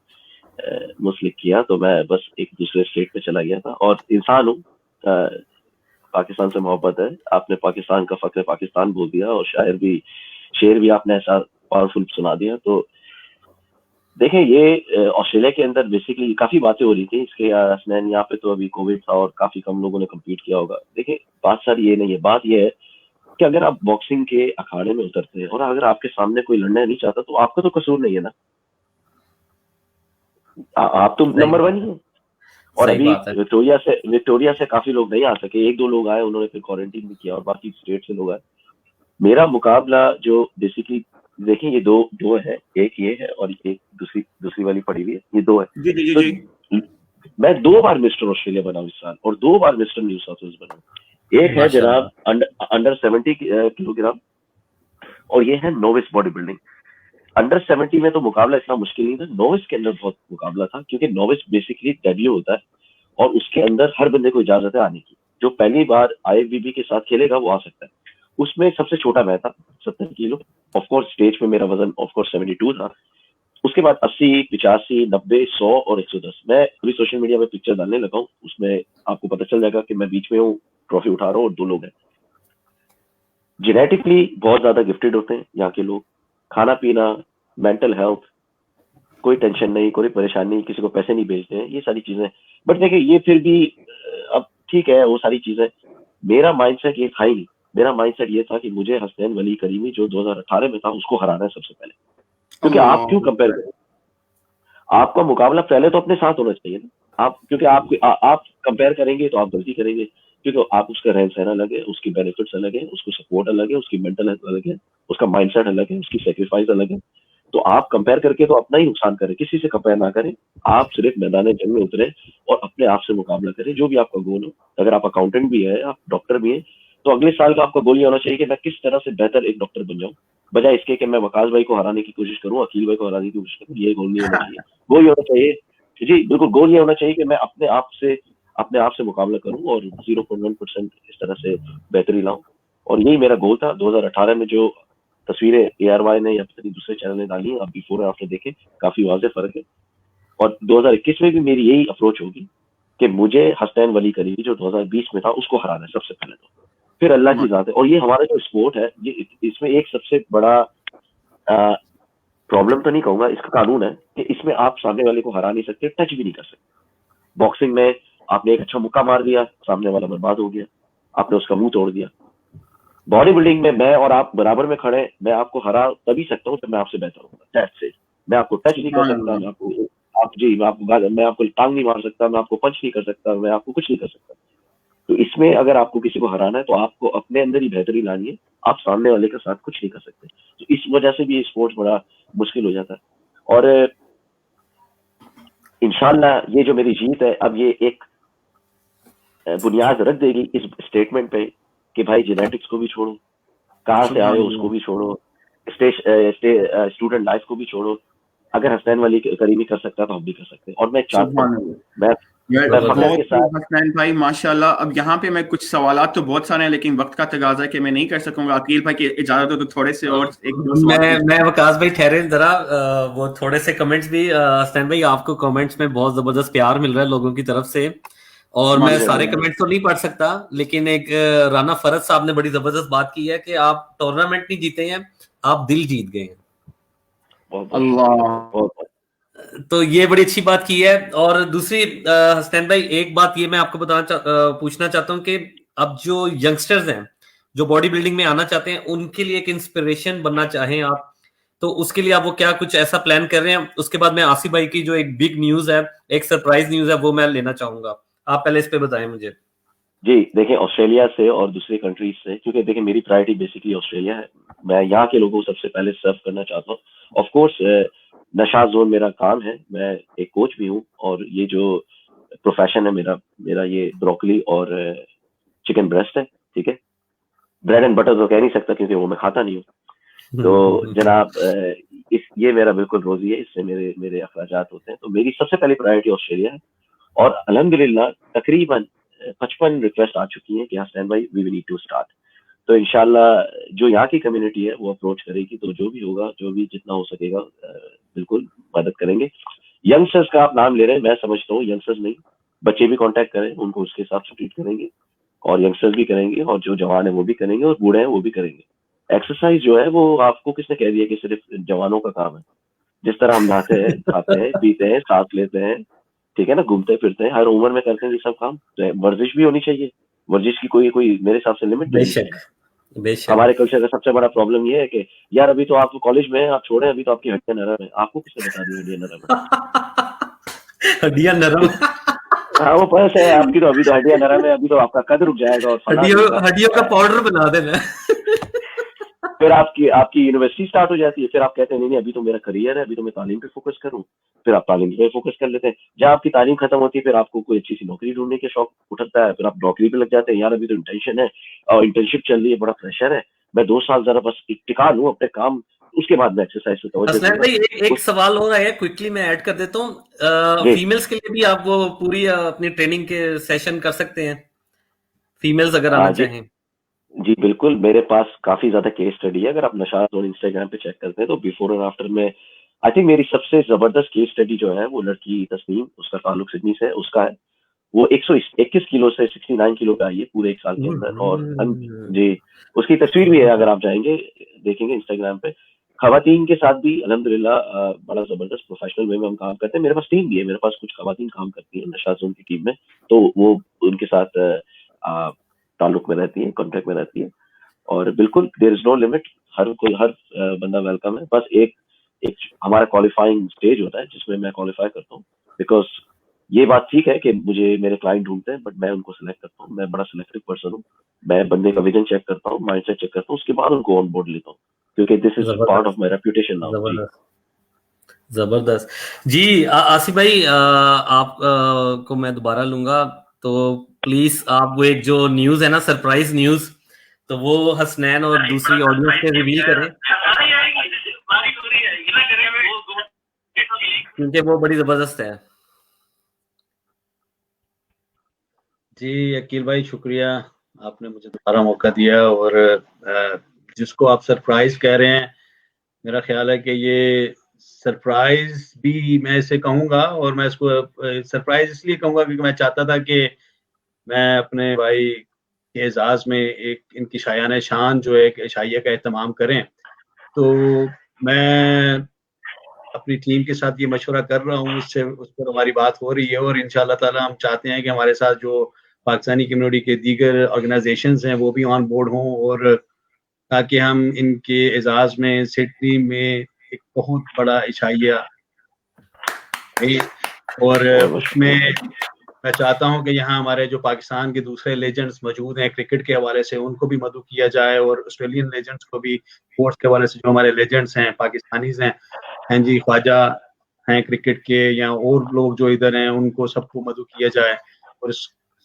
मुस्लिक किया तो मैं बस एक दूसरे स्टेट पे चला गया था। और इंसान हूँ, पाकिस्तान से मोहब्बत है, आपने पाकिस्तान का फख्र पाकिस्तान बोल दिया और शेर भी आपने ऐसा पावरफुल सुना दिया। तो देखें ये ऑस्ट्रेलिया के अंदर बेसिकली काफी बातें हो रही थी इसके हसनैन, यहाँ पे तो अभी कोविड था और काफी कम लोगों ने कम्पीट किया होगा। देखिए बात सारी ये नहीं है, बात ये है कि अगर आप बॉक्सिंग के अखाड़े में उतरते हैं और अगर आपके सामने कोई लड़ना नहीं चाहता तो आपका तो कसूर नहीं है ना, आप तो नंबर 1 ही है। और अभी विक्टोरिया से काफी लोग नहीं आ सके, 1-2 लोग आए, उन्होंने फिर क्वारंटीन भी किया और बाकी स्टेट से लोग आए। मेरा मुकाबला जो बेसिकली देखें ये दो है, एक ये है और एक दूसरी वाली पड़ी हुई है, ये 2 है। तो मैं 2 बार मिस्टर ऑस्ट्रेलिया बना इस साल और 2 बार मिस्टर न्यू साउथ वेल्स बना। एक है जनाब अंडर 70 किलोग्राम और ये है नोविस बॉडी बिल्डिंग। अंडर 70 में तो मुकाबला इतना मुश्किल नहीं था, नोविस के अंदर बहुत मुकाबला था क्योंकि नोविस बेसिकली डेब्यू होता है और उसके अंदर हर बंदे को इजाजत है आने की। जो पहली बार IFBB के साथ खेलेगा वो आ सकता है। उसमें सबसे छोटा मैं था 70 किलो, ऑफकोर्स स्टेज पे मेरा वजन ऑफकोर्स 72 था। उसके बाद 80, 85, 90, 100 और 110। मैं अभी सोशल मीडिया में पिक्चर डालने लगा हूँ, उसमें आपको पता चल जाएगा कि मैं बीच में हूँ, ट्रॉफी उठा रहा हूँ और 2 लोग हैं। जेनेटिकली बहुत ज्यादा गिफ्टेड होते हैं यहाँ के लोग, खाना पीना, मेंटल हेल्थ, कोई टेंशन नहीं, कोई परेशानी, किसी को पैसे नहीं भेजते हैं, ये सारी चीजें। बट देखिए ये फिर भी अब ठीक है वो सारी चीजें, मेरा माइंडसेट ये था ही नहीं। मेरा माइंडसेट ये था कि मुझे हसनैन वली करीमी जो 2018 में था उसको हराना है सबसे पहले। क्योंकि आप क्यों कंपेयर करें, आपका मुकाबला पहले तो अपने साथ होना चाहिए ना। आप क्योंकि आप कंपेयर करेंगे तो आप गलती करेंगे, क्योंकि आप उसका रहन सहन अलग है, उसकी बेनिफिट्स अलग है, उसको सपोर्ट अलग है, उसकी मेंटल हेल्थ अलग है, उसका माइंडसेट अलग है, उसकी सेक्रीफाइस अलग है। तो आप कंपेयर करके तो अपना ही नुकसान करें, किसी से कंपेयर ना करें। आप सिर्फ मैदान जंग में उतरे और अपने आप से मुकाबला करें, जो भी आपका गोल हो। अगर आप अकाउंटेंट भी है, आप डॉक्टर भी है, तो अगले साल का आपका गोल ये होना चाहिए कि मैं किस तरह से बेहतर एक डॉक्टर बन जाऊं, बजाय इसके कि मैं वकास भाई को हराने की कोशिश करूं, अकील भाई को हराने की कोशिश करूं। ये गोल नहीं होना चाहिए। गोल ये होना चाहिए जी, बिल्कुल गोल ये होना चाहिए कि मैं अपने आप से मुकाबला करूं और 0.1% इस तरह से बेहतरी लाऊं। और यही मेरा गोल था। 2018 में जो तस्वीरें ARY ने या फिर दूसरे चैनल ने डाली, आप बिफोर और आफ्टर देखें, काफी वाज़ेह फर्क है। और 2021 में भी मेरी यही अप्रोच होगी कि मुझे हसनैन वली करीमी जो 2020 में था उसको हराना है सबसे पहले, तो फिर अल्लाह की ज़ात है। और ये हमारा जो स्पोर्ट है, ये इसमें एक सबसे बड़ा प्रॉब्लम तो नहीं कहूंगा, इसका कानून है कि इसमें आप सामने वाले को हरा नहीं सकते, टच भी नहीं कर सकते। बॉक्सिंग में आपने एक अच्छा मुक्का मार दिया, सामने वाला बर्बाद हो गया, आपने उसका मुंह तोड़ दिया। बॉडी बिल्डिंग में मैं और आप बराबर में खड़े, मैं आपको हरा तभी सकता हूँ जब मैं आपसे बेहतर हूँ। That's it. मैं आपको टच नहीं कर सकता, मैं आपको टांग नहीं मार सकता, मैं आपको पंच नहीं कर सकता, मैं आपको कुछ नहीं कर सकता। तो इसमें अगर आपको किसी को हराना है तो आपको अपने अंदर ही बेहतरी लानी है, आप सामने वाले के साथ कुछ नहीं कर सकते। तो इस वजह से भी ये स्पोर्ट्स बड़ा मुश्किल हो जाता है। और इंशाल्लाह ये जो मेरी जीत है, अब ये एक बुनियाद रख देगी इस स्टेटमेंट पे कि भाई जेनेटिक्स को भी छोड़ो, कहाँ से आए उसको भी छोड़ो, स्टूडेंट लाइफ को भी छोड़ो, अगर हसनैन वली करीमी कर सकता है तो हम भी कर सकते हैं। और मैं चाहता हूँ, मैं फखर के साथ हसनैन भाई माशाल्लाह। अब यहाँ पे मैं कुछ सवालात तो बहुत सारे हैं, लेकिन वक्त का तगाजा है कि मैं नहीं कर सकूंगा। अकील भाई की इजाजत हो तो थोड़े से और एक दो सवाल मैं वकास भाई ठहरे जरा, वो थोड़े से कमेंट्स भी, हसनैन भाई आपको कमेंट्स में बहुत जबरदस्त प्यार मिल रहा है लोगों की तरफ से, और मैं सारे कमेंट्स तो नहीं पढ़ सकता, लेकिन एक राना फरज साहब ने बड़ी जबरदस्त बात की है कि आप टूर्नामेंट नहीं जीते हैं, आप दिल जीत गए हैं। अल्लाह, तो ये बड़ी अच्छी बात की है। और दूसरी हसनैन भाई, एक बात ये मैं आपको पूछना चाहता हूँ कि अब जो यंगस्टर्स हैं जो बॉडी बिल्डिंग में आना चाहते हैं, उनके लिए एक इंस्पिरेशन बनना चाहें आप, तो उसके लिए आप वो क्या कुछ ऐसा प्लान कर रहे हैं? उसके बाद मैं आसिफ भाई की जो एक बिग न्यूज है, एक सरप्राइज न्यूज है, वो मैं लेना चाहूंगा। आप पहले इस पे बताएं मुझे। जी देखिए, ऑस्ट्रेलिया से और दूसरी कंट्रीज से, क्योंकि देखिए मेरी प्रायोरिटी बेसिकली ऑस्ट्रेलिया है, मैं यहाँ के लोगों को सबसे पहले सर्व करना चाहता हूँ। ऑफ कोर्स नशा जोन मेरा काम है, मैं एक कोच भी हूँ, और ये जो प्रोफेशन है मेरा ये ब्रोकली और चिकन ब्रेस्ट है, ठीक है। ब्रेड एंड बटर तो कह नहीं सकता क्योंकि वो मैं खाता नहीं हूँ। तो जनाब ये मेरा बिल्कुल रोजी है, इससे मेरे अखराजात होते हैं। तो मेरी सबसे पहली प्रायोरिटी ऑस्ट्रेलिया है, और अल्हम्दुलिल्लाह तकरीबन 55 रिक्वेस्ट आ चुकी हैं कि हसनैन भाई वी नीड टू स्टार्ट। तो इंशाल्लाह जो यहाँ की कम्युनिटी है वो अप्रोच करेगी, तो जो भी होगा, जो भी जितना हो सकेगा बिल्कुल मदद करेंगे। यंगस्टर्स का आप नाम ले रहे हैं, मैं समझता हूँ यंगस्टर्स नहीं, बच्चे भी कांटेक्ट करें, उनको उसके हिसाब से ट्रीट करेंगे, और यंगस्टर्स भी करेंगे, और जो जवान है वो भी करेंगे, और बूढ़े हैं वो भी करेंगे। एक्सरसाइज जो है वो आपको किसने कह दिया कि सिर्फ जवानों का काम है? जिस तरह हम नहाते हैं, खाते हैं, पीते हैं, सांस लेते हैं, ठीक है ना, घूमते फिरते हैं, हर उम्र में करते हैं ये सब काम। तो वर्जिश भी होनी चाहिए, वर्जिश की कोई मेरे हिसाब से लिमिट नहीं है। बेशक। हमारे कल्चर का सबसे बड़ा प्रॉब्लम ये है कि यार अभी तो आप कॉलेज में हैं, आप छोड़े, अभी तो आपकी हड्डियां नरम है। आपको किसने बता दी हड्डियां नरम है? हड्डियां नरम हाँ वो बस है आपकी, तो अभी तो हड्डियां नरम है, अभी तो आपका कद रुक जाएगा, और हड्डियों का पाउडर बना देना। फिर आपकी यूनिवर्सिटी स्टार्ट हो जाती है, फिर आप कहते हैं नहीं अभी तो मेरा करियर है, अभी तो मैं तालीम पे फोकस करूं। फिर आप तालीम पे फोकस कर लेते हैं। जब आपकी तालीम खत्म होती है, फिर आपको कोई अच्छी सी नौकरी ढूंढने के शौक उठता है, फिर आप नौकरी पे लग जाते हैं। यार अभी तो इंटर्नशिप है, और इंटर्नशिप चल रही है, बड़ा प्रेशर है, मैं 2 साल जरा बस टिका लूं अपने काम, उसके बाद मैं एक्सरसाइज से हसनैन भाई एक सवाल हो रहा है, क्विकली मैं ऐड कर देता हूँ। फीमेल्स के लिए भी आप वो पूरी अपनी ट्रेनिंग के सेशन कर सकते हैं, फीमेल्स अगर आना चाहें? जी बिल्कुल, मेरे पास काफी ज्यादा केस स्टडी है। अगर आप नशात और इंस्टाग्राम पे चेक करते हैं तो बिफोर और आफ्टर में आई थिंक मेरी सबसे जबरदस्त केस स्टडी जो है वो लड़की तस्नीम, उसका ताल्लुक सिडनी से, उसका है। वो 121 किलो से 69 किलो पे आई है पूरे 1 साल के अंदर। और जी उसकी तस्वीर भी है, अगर आप जाएंगे देखेंगे इंस्टाग्राम पे। खवातीन के साथ भी अल्हम्दुलिल्लाह बड़ा जबरदस्त प्रोफेशनल वे में हम काम करते हैं। मेरे पास टीम भी है, मेरे पास कुछ खवातीन काम करती है नशा जोन की टीम में, तो वो उनके साथ ताल्लुक में रहती है, कॉन्टेक्ट में रहती है। और बिल्कुल देयर इज नो लिमिट, हर बंदा वेलकम है। बस एक हमारा क्वालिफाइंग स्टेज होता है जिसमें मैं क्वालिफाई करता हूँ, बिकॉज ये बात ठीक है कि मुझे मेरे क्लाइंट ढूंढते हैं, बट मैं उनको सिलेक्ट करता हूँ। मैं बड़ा सिलेक्टिव पर्सन हूँ, मैं बंदे का विजन चेक करता हूँ, माइंडसेट चेक करता हूँ, उसके बाद उनको ऑन बोर्ड लेता हूँ, क्योंकि this is part of my reputation now. जबरदस्त जी। आसिफ भाई, आप को मैं दोबारा लूंगा, तो प्लीज आप वो एक जो न्यूज है ना, सरप्राइज न्यूज, तो वो हसनैन और दूसरी ऑडियंस पे रिवील करें, क्योंकि वो बड़ी जबरदस्त है। जी अकील भाई शुक्रिया, आपने मुझे दोबारा मौका दिया। और जिसको आप सरप्राइज कह रहे हैं, मेरा ख्याल है कि ये सरप्राइज भी मैं इसे कहूँगा, और मैं इसको सरप्राइज इसलिए कहूँगा क्योंकि मैं चाहता था कि मैं अपने भाई के एजाज में एक इनकी शायान शान जो है एक शाइया का एहतमाम करें। तो मैं अपनी टीम के साथ ये मशवरा कर रहा हूँ, उससे उस पर हमारी बात हो रही है, और इंशाल्लाह ताला हम चाहते हैं कि हमारे साथ जो पाकिस्तानी कम्युनिटी के दीगर ऑर्गेनाइजेशंस हैं वो भी ऑन बोर्ड हों, और ताकि हम इनके एजाज में सिडनी में एक बहुत बड़ा इशाइया और उसमें मैं चाहता हूं कि यहाँ हमारे जो पाकिस्तान के दूसरे लेजेंड्स मौजूद हैं क्रिकेट के हवाले से, उनको भी मदद किया जाए, और ऑस्ट्रेलियन लेजेंड्स को भी स्पोर्ट्स के हवाले से जो हमारे लेजेंड्स हैं पाकिस्तानीज हैं जी, ख्वाजा हैं क्रिकेट के, या और लोग जो इधर हैं, उनको सबको मदद किया जाए। और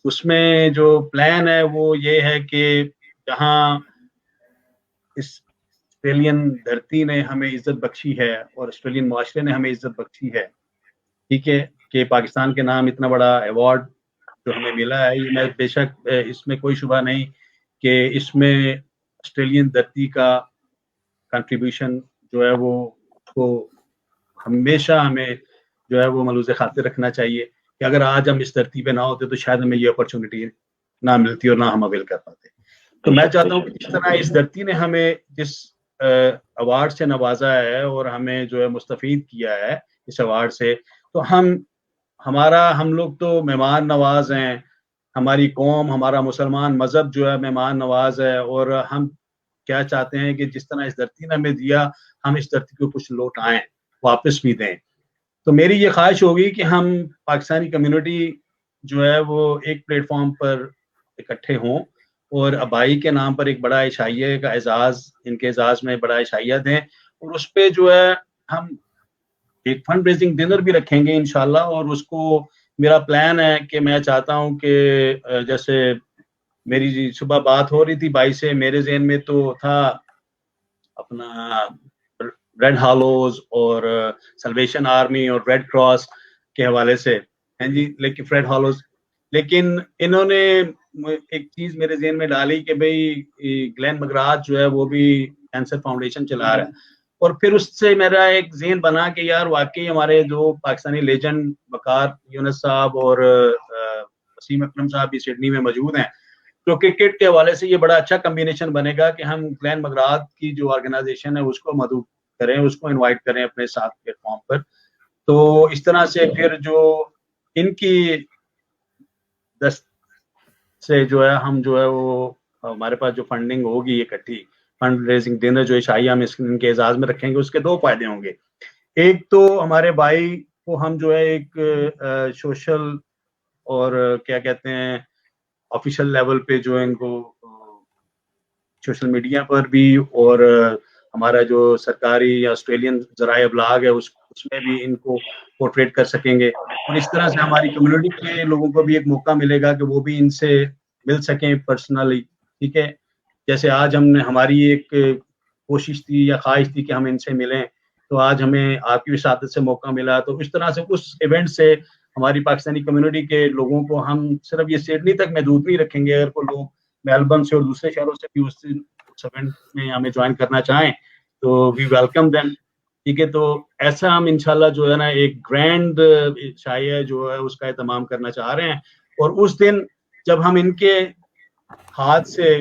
उसमें जो प्लान है वो ये है कि जहाँ इस ऑस्ट्रेलियन धरती ने हमें इज्जत बख्शी है और ऑस्ट्रेलियन माशरे ने हमें इज्जत बख्शी है, ठीक है, कि पाकिस्तान के नाम इतना बड़ा अवार्ड जो हमें मिला है, ये मैं बेशक इसमें कोई शुबा नहीं कि इसमें ऑस्ट्रेलियन धरती का कंट्रीब्यूशन जो है वो हमेशा हमें जो है वो मलूज़े खातिर रखना चाहिए कि अगर आज हम इस धरती पे ना होते तो शायद हमें ये अपॉर्चुनिटी ना मिलती और ना हम अवेल कर पाते। तो मैं चाहता हूँ कि जिस तरह इस धरती ने हमें जिस अवार्ड से नवाजा है और हमें जो है मुस्तफीद किया है इस अवार्ड से, तो हम लोग तो मेहमान नवाज हैं, हमारी कौम, हमारा मुसलमान मजहब जो है मेहमान नवाज है, और हम क्या चाहते हैं कि जिस तरह इस धरती ने हमें दिया, हम इस धरती को कुछ लौट आएं, वापस भी दें। तो मेरी ये ख्वाहिश होगी कि हम पाकिस्तानी कम्युनिटी जो है वो एक प्लेटफॉर्म पर इकट्ठे हों और अबाई के नाम पर एक बड़ा इशाइया का एजाज, इनके एजाज में बड़ा इशाइया दें, और उस पर जो है हम एक फंड रेजिंग डिनर भी रखेंगे इंशाल्लाह। और उसको मेरा प्लान है कि मैं चाहता हूँ कि जैसे मेरी सुबह बात हो रही थी भाई से, मेरे ज़हन में तो था अपना रेड हालोज और सल्वेशन आर्मी और रेड क्रॉस के हवाले से, हैं जी, लेकिन रेड हालोज, लेकिन इन्होंने एक चीज मेरे ज़हन में डाली कि भाई ग्लेन मगराथ जो है वो भी कैंसर फाउंडेशन चला रहा है, और फिर उससे मेरा एक ज़हन बना कि यार वाकई हमारे जो पाकिस्तानी लेजेंड वकार यूनुस साहब और वसीम अकरम साहब भी सिडनी में मौजूद हैं, तो क्रिकेट के हवाले से ये बड़ा अच्छा कम्बिनेशन बनेगा कि हम ग्लेन मगराथ की जो ऑर्गेनाइजेशन है उसको मदऊ करें, उसको इनवाइट करें अपने साथ प्लेटफॉर्म पर। तो इस तरह से फिर जो इनकी दस्त से जो है हम जो है वो हमारे पास जो फंडिंग होगी इकट्ठी, फंड रेजिंग डिनर जो इशाइया हम इनके एजाज में रखेंगे, उसके दो फायदे होंगे। एक तो हमारे भाई को हम जो है एक सोशल और क्या कहते हैं ऑफिशियल लेवल पे जो है इनको सोशल मीडिया पर भी और हमारा जो सरकारी या ऑस्ट्रेलियन ज़राए अबलाग है उसमें भी इनको पोर्ट्रेट कर सकेंगे, और इस तरह से हमारी कम्युनिटी के लोगों को भी एक मौका मिलेगा कि वो भी इनसे मिल सकें पर्सनली, ठीक है। जैसे आज हमने हमारी एक कोशिश थी या ख्वाहिश थी कि हम इनसे मिलें, तो आज हमें आपकी विसादत से मौका मिला। तो इस तरह से उस इवेंट से हमारी पाकिस्तानी कम्युनिटी के लोगों को हम सिर्फ ये सिडनी तक महदूद नहीं रखेंगे, अगर कोई लोग मेलबर्न से और दूसरे शहरों से भी उस इवेंट में हमें ज्वाइन करना चाहें तो वी वेलकम देम, ठीक है। तो ऐसा हम इंशाल्लाह जो है ना एक ग्रैंड इशाइया जो है उसका एहतमाम करना चाह रहे हैं, और उस दिन जब हम इनके हाथ से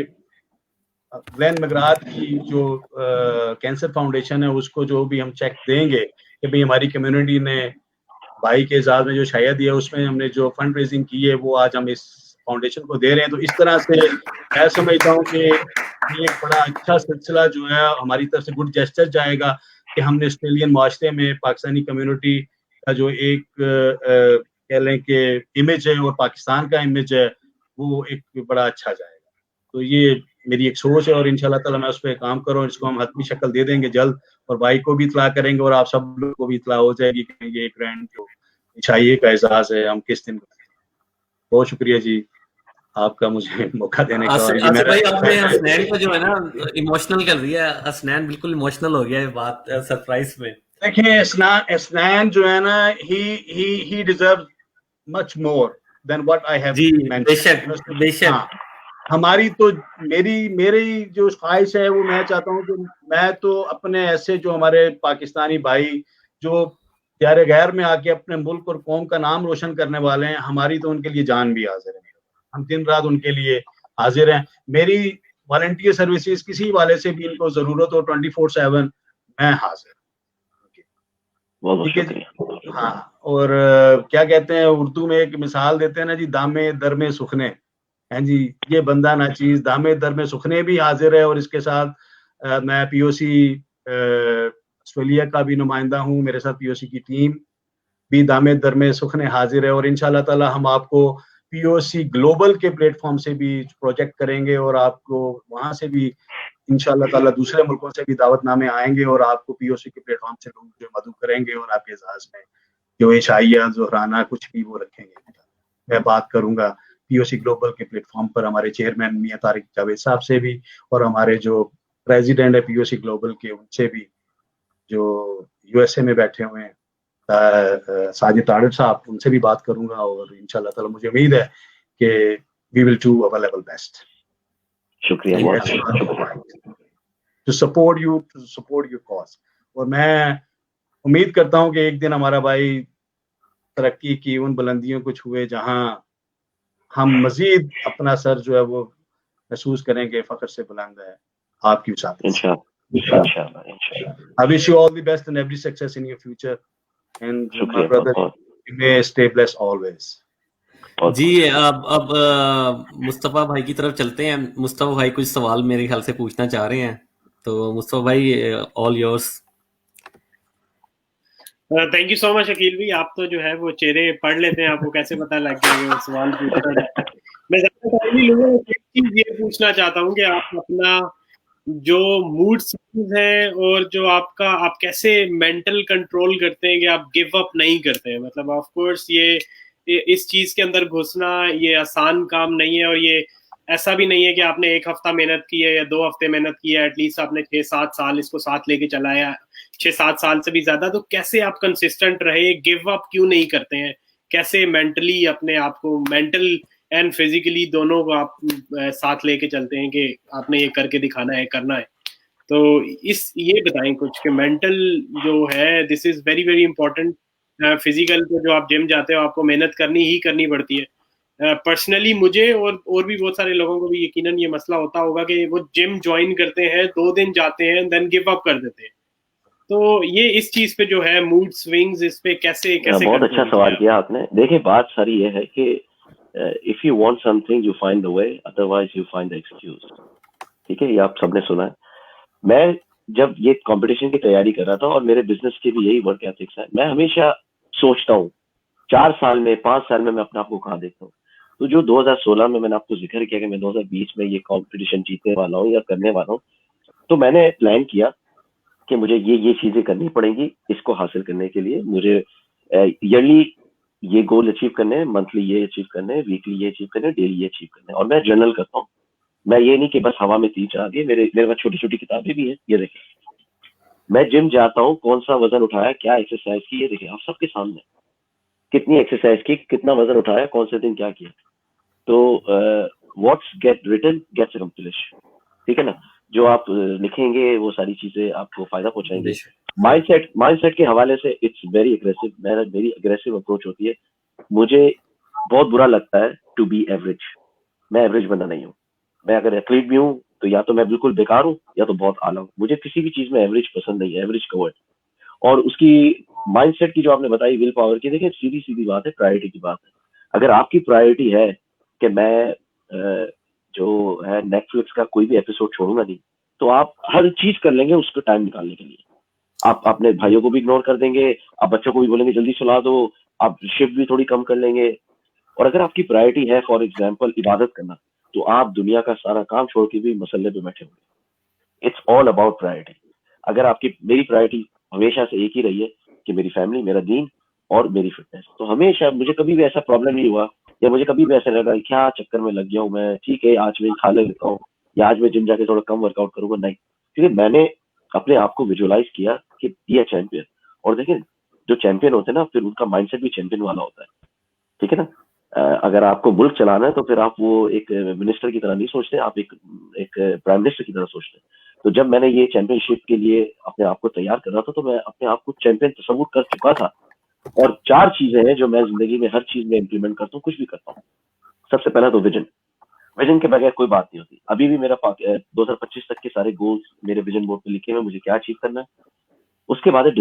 ग्लेन मगराथ की जो कैंसर फाउंडेशन है उसको जो भी हम चेक देंगे कि भाई हमारी कम्युनिटी ने भाई के एजाज में जो शायद दिया उसमें हमने जो फंड रेजिंग की है वो आज हम इस फाउंडेशन को दे रहे हैं। तो इस तरह से मैं समझता हूँ कि ये एक बड़ा अच्छा सिलसिला जो है हमारी तरफ से गुड जेस्चर जाएगा कि हमने ऑस्ट्रेलियन माशरे में पाकिस्तानी कम्युनिटी का जो एक कह लें कि इमेज है और पाकिस्तान का इमेज है वो एक बड़ा अच्छा जाएगा। तो ये मेरी एक सोच है और इंशाल्लाह ताला मैं उस पर काम करूँ, इसको हम हतमी शक्ल दे देंगे जल्द, और भाई को भी इतला करेंगे और आप सब लोग को भी इतला हो जाएगी कि ये ग्रैंड जो इशाइये का एजाज है हम किस दिन। बहुत शुक्रिया जी आपका मुझे मौका देने का। आसिफ भाई आपने हसनैन को जो है ना इमोशनल कर दिया, हसनैन बिल्कुल इमोशनल हो गया ये बात सरप्राइज में। देखिए हसनैन जो है ना he deserves much more than what I have mentioned। बेशक हमारी तो मेरी जो ख्वाहिश है वो मैं चाहता हूँ कि मैं तो अपने ऐसे जो हमारे पाकिस्तानी भाई जो प्यारे गैर में आके अपने मुल्क और कौम का नाम रोशन करने वाले हैं, हमारी तो उनके लिए जान भी हाजिर है, हम दिन रात उनके लिए हाजिर हैं। मेरी वॉलंटियर सर्विसेज किसी वाले से भी इनको जरूरत हो 24/7 मैं हाजिर, ठीक है। हाँ, और क्या कहते हैं उर्दू में एक मिसाल देते हैं ना जी, दामे दर में सुखने हैं जी, ये बंदा ना चीज दामे दर में सुखने भी हाजिर है। और इसके साथ मैं पीओसी ऑस्ट्रेलिया का भी नुमाइंदा हूँ, मेरे साथ पीओसी की टीम भी दामे दर में सुखने हाजिर है, और इंशाल्लाह ताला हम आपको पीओसी ग्लोबल के प्लेटफॉर्म से भी प्रोजेक्ट करेंगे और आपको वहां से भी इंशाल्लाह ताला दूसरे मुल्कों से भी दावतनामे आएंगे और आपको पीओसी के प्लेटफॉर्म से लोग जो मदद करेंगे और आपके एजाज में जो इशाइया ज़ोहराना कुछ भी वो रखेंगे। मैं बात करूंगा पीओसी ग्लोबल के प्लेटफॉर्म पर हमारे चेयरमैन मियां तारिक जावेद साहब से भी और हमारे जो प्रेसिडेंट है पीओसी ग्लोबल के, उनसे भी जो यूएसए में बैठे हुए हैं साजिद तारिक साहब, उनसे भी बात करूंगा और इंशाल्लाह ताला मुझे उम्मीद है कि we will do our level best. शुक्रिया to support you, to support your cause. और मैं उम्मीद करता हूं कि एक दिन हमारा भाई तरक्की की उन बुलंदियों को छुए जहां हम मजीद अपना सर जो है वो महसूस करेंगे फख्र से बुलंद है आपकी साथ। I wish you all the best and every success in your future, and my brother, you may stay blessed always. जी अब मुस्तफा भाई की तरफ चलते हैं। मुस्तफा भाई कुछ सवाल मेरे ख्याल से पूछना चाह रहे हैं, तो मुस्तफा भाई all yours. Thank you so much Aqeel भाई, आप तो जो है वो चेहरे पढ़ लेते हैं, आपको कैसे पता लग गया कि वो सवाल पूछना है। मैं ज्यादा टाइम नहीं लूंगा, एक चीज ये पूछना चाहता हूँ कि आप अपना जो मूड स्विंग्स है और जो आपका आप कैसे मेंटल कंट्रोल करते हैं कि आप गिव अप नहीं करते हैं। मतलब ऑफ कोर्स ये इस चीज के अंदर घुसना ये आसान काम नहीं है, और ये ऐसा भी नहीं है कि आपने एक हफ्ता मेहनत की है या 2 हफ्ते मेहनत की है, एटलीस्ट आपने 6-7 साल इसको साथ लेके चलाया, 6-7 साल से भी ज्यादा। तो कैसे आप कंसिस्टेंट रहे, गिव अप क्यों नहीं करते हैं, कैसे मेंटली अपने आप को, मेंटल एंड फिजिकली दोनों को आप साथ लेके चलते हैं कि आपने ये करके दिखाना है, करना है। तो ये बताएं कुछ कि मेंटल जो है this is very very important. Physical तो जो आप जिम जाते हो आपको मेहनत करनी ही करनी पड़ती है। पर्सनली मुझे और भी बहुत सारे लोगों को भी यकीनन ये मसला होता होगा कि वो जिम ज्वाइन करते हैं, 2 दिन जाते हैं, देन गिव अप कर देते हैं। तो ये इस चीज पे जो है मूड स्विंग्स, इस पे कैसे बहुत अच्छा सवाल किया आपने। देखिए बात सारी ये है कि if you want something you find the way, otherwise you find the excuse। ठीक है, ये आप सबने सुना है। मैं जब ये कंपटीशन की तैयारी कर रहा था और मेरे बिजनेस के भी यही वर्क एथिक्स है, मैं हमेशा सोचता हूँ 4 साल में 5 साल में मैं अपने आप को कहाँ देखता हूँ। तो जो 2016 में मैंने आपको जिक्र किया कि मैं 2020 में ये कंपटीशन जीतने वाला हूँ या करने वाला हूँ, तो मैंने प्लान किया कि मुझे ये चीजें करनी पड़ेंगी। इसको हासिल करने के लिए मुझे ईयरली ये गोल अचीव करने हैं, मंथली ये अचीव करने हैं, वीकली ये अचीव करने हैं, डेली ये अचीव करने हैं। और मैं जर्नल करता हूँ। मैं ये नहीं कि बस हवा में तीर चढ़ा दिए, मेरे पास छोटी छोटी किताबें भी हैं। ये देखिए, मैं जिम जाता हूँ, कौन सा वजन उठाया, क्या एक्सरसाइज की, ये देखिए आप सबके सामने, कितनी एक्सरसाइज की, कितना वजन उठाया, कौन से दिन क्या किया। तो what's get written gets accomplished. ठीक है ना, जो आप लिखेंगे वो सारी चीजें आपको फायदा पहुंचाएंगे। माइंडसेट के हवाले से इट्स वेरी एग्रेसिव, मेरी एग्रेसिव अप्रोच होती है। मुझे बहुत बुरा लगता है टू बी एवरेज। मैं एवरेज बंदा नहीं हूँ। मैं अगर एथलीट भी हूँ तो या तो मैं बिल्कुल बेकार हूँ या तो बहुत आला हूँ। मुझे किसी भी चीज में एवरेज पसंद नहीं है, एवरेज कवर्ड। और उसकी माइंडसेट की जो आपने बताई विल पावर की, देखिए सीधी सीधी बात है, प्रायोरिटी की बात है। अगर आपकी प्रायोरिटी है कि मैं जो है नेटफ्लिक्स का कोई भी एपिसोड छोड़ूंगा नहीं, तो आप हर चीज कर लेंगे उसको टाइम निकालने के लिए। आप अपने भाइयों को भी इग्नोर कर देंगे, आप बच्चों को भी बोलेंगे जल्दी सुला दो, आप शिफ्ट भी थोड़ी कम कर लेंगे। और अगर आपकी प्रायोरिटी है फॉर एग्जांपल इबादत करना, तो आप दुनिया का सारा काम छोड़ के भी मसल्ले पे बैठे होंगे। It's all about priority. अगर आपकी, मेरी प्रायोरिटी हमेशा से एक ही रही है कि मेरी फैमिली, मेरा दीन और मेरी फिटनेस। तो हमेशा मुझे कभी भी ऐसा प्रॉब्लम नहीं हुआ या मुझे कभी भी ऐसा लगा क्या चक्कर में लग गया हूँ मैं, ठीक है आज मैं खा लेता हूँ या आज मैं जिम जाके थोड़ा कम वर्कआउट करूंगा, नहीं। क्योंकि मैंने अपने आप को विजुअलाइज किया कि ये चैंपियन। और देखिए जो चैंपियन होते हैं ना, फिर उनका माइंडसेट भी चैंपियन वाला होता है। ठीक है ना, अगर आपको मुल्क चलाना है तो फिर आप वो एक मिनिस्टर की तरह नहीं सोचते, आप एक प्राइम मिनिस्टर की तरह सोचते हैं। तो जब मैंने ये चैंपियनशिप के लिए अपने आप को तैयार कर रहा था, तो मैं अपने आप को चैंपियन तस्वुर कर चुका था। और 4 चीजें हैं जो मैं जिंदगी में हर चीज में इंप्लीमेंट करता हूँ, कुछ भी करता हूँ। सबसे पहला तो विजन के बगैर कोई बात नहीं होती। अभी भी मेरा 2025 तक के सारे गोल्स मेरे विजन बोर्ड पे लिखे हुए, मुझे क्या अचीव करना है। उसके बाद है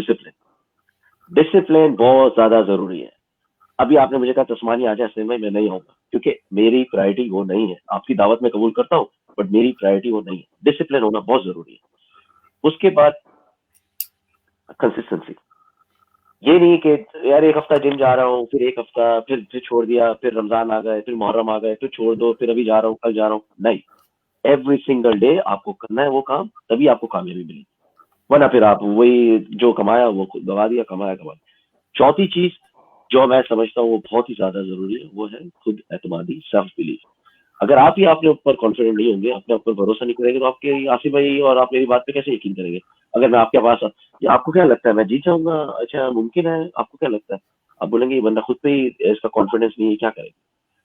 डिसिप्लिन बहुत ज्यादा जरूरी है। अभी आपने मुझे कहा तस्मानी आ जाए भाई, मैं नहीं आऊंगा क्योंकि मेरी प्रायोरिटी वो नहीं है। आपकी दावत में कबूल करता हूँ बट मेरी प्रायोरिटी वो नहीं है। डिसिप्लिन होना बहुत जरूरी है। उसके बाद कंसिस्टेंसी। ये नहीं कि यार एक हफ्ता जिम जा रहा हूँ, फिर एक हफ्ता फिर छोड़ दिया, फिर रमजान आ गए, फिर मुहर्रम आ गए, फिर छोड़ दो, फिर अभी जा रहा हूँ, कल जा रहा हूँ। नहीं, एवरी सिंगल डे आपको करना है वो काम, तभी आपको कामयाबी मिलेगी। वरना फिर आप वही जो कमाया वो गवा दिया, कमाया। चौथी चीज जो मैं समझता हूँ वो बहुत ही ज्यादा जरूरी है, वो है खुद एतमादी, सेल्फ बिलीफ। अगर आप ही अपने ऊपर कॉन्फिडेंट नहीं होंगे, अपने ऊपर भरोसा नहीं करेंगे, तो आपके आसिफ भाई और आप मेरी बात पे कैसे यकीन करेंगे? अगर मैं आपके पास, या आपको क्या लगता है मैं जीत जाऊंगा? अच्छा, मुमकिन है? आपको क्या लगता है? आप बोलेंगे ये बंदा खुद पे ही इसका कॉन्फिडेंस नहीं है, क्या करेगा?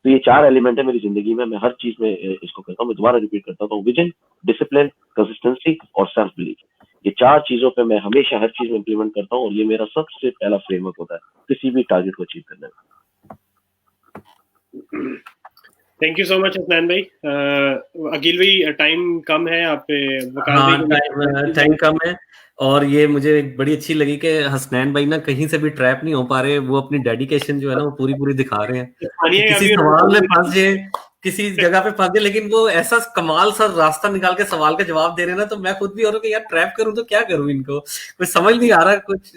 तो ये 4 एलिमेंट है मेरी जिंदगी में, मैं हर चीज में इसको करता हूँ। मैं दोबारा रिपीट करता हूँ, विजन, डिसिप्लिन, कंसिस्टेंसी और सेल्फ बिलीफ। ये 4 चीजों पे मैं हमेशा हर चीज में इंप्लीमेंट करता हूँ, और ये मेरा सबसे पहला फ्रेमवर्क होता है किसी भी टारगेट को अचीव करने में। Thank you so much Hasnain भाई। अकील भाई, टाइम कम है, आप टाइम कम है, और ये मुझे बड़ी अच्छी लगी कि हसनैन भाई ना कहीं से भी ट्रैप नहीं हो पा रहे, वो अपनी डेडिकेशन जो है ना वो पूरी दिखा रहे हैं कि किसी सवाल में फंस जाए, किसी जगह पे फंस जाए, लेकिन वो ऐसा कमाल सा रास्ता निकाल के सवाल का जवाब दे रहे हैं ना, तो मैं खुद भी हो रहा हूँ कि यार ट्रैप करूं तो क्या करूं, इनको कुछ समझ नहीं आ रहा कुछ।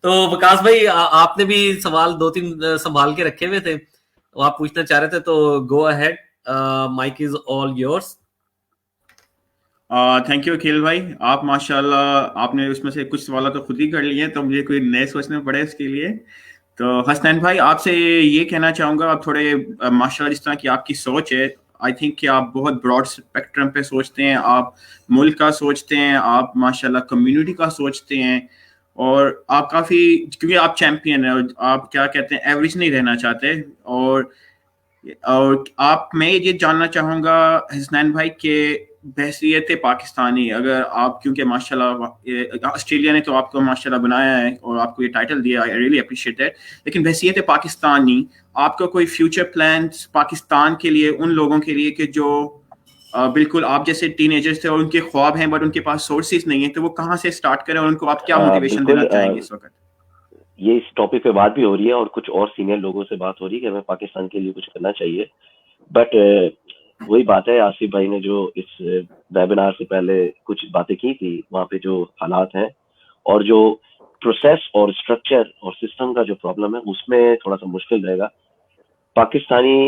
तो विकास भाई, आपने भी सवाल 2-3 संभाल के रखे हुए थे, तो आप पूछना चाह रहे थे, तो go ahead, mike is all yours. Thank you Akhil भाई, आप माशाल्लाह आपने उसमें से कुछ सवाल तो खुद ही कर लिए, तो मुझे कोई नए सोचने पड़े इसके लिए। तो हसनैन भाई, आपसे ये कहना चाहूँगा, आप थोड़े माशाल्लाह जिस तरह की आपकी सोच है, आई थिंक कि आप बहुत ब्रॉड स्पेक्ट्रम पे सोचते हैं, आप मुल्क का सोचते हैं, आप माशाल्लाह कम्युनिटी का सोचते हैं, और आप काफ़ी, क्योंकि आप चैम्पियन हैं और आप क्या कहते हैं एवरेज नहीं रहना चाहते, और आप, मैं ये जानना चाहूँगा हसनैन भाई के बहसीयत पाकिस्तानी, अगर आप, क्योंकि माशाल्लाह ऑस्ट्रेलिया ने तो आपको माशाल्लाह बनाया है और आपको ये टाइटल दिया, आई रियली अप्रिशिएट इट, लेकिन बहसीयत पाकिस्तानी आपका कोई फ्यूचर प्लान्स पाकिस्तान के लिए, उन लोगों के लिए कि जो बिल्कुल आप जैसे टीनेजर्स थे और उनके ख्वाब हैं बट उनके पास सोर्सेज नहीं है, तो वो कहाँ से स्टार्ट करें और उनको आप क्या मोटिवेशन देना चाहेंगे इस वक्त? ये इस टॉपिक पे बात भी हो रही है और कुछ और सीनियर लोगों से बात हो रही है कि हमें पाकिस्तान के लिए कुछ करना चाहिए, बट वही बात है, आसिफ भाई ने जो इस वेबिनार से पहले कुछ बातें की थी, वहाँ पे जो हालात हैं और जो प्रोसेस और स्ट्रक्चर और सिस्टम का जो प्रॉब्लम है, उसमें थोड़ा सा मुश्किल रहेगा। पाकिस्तानी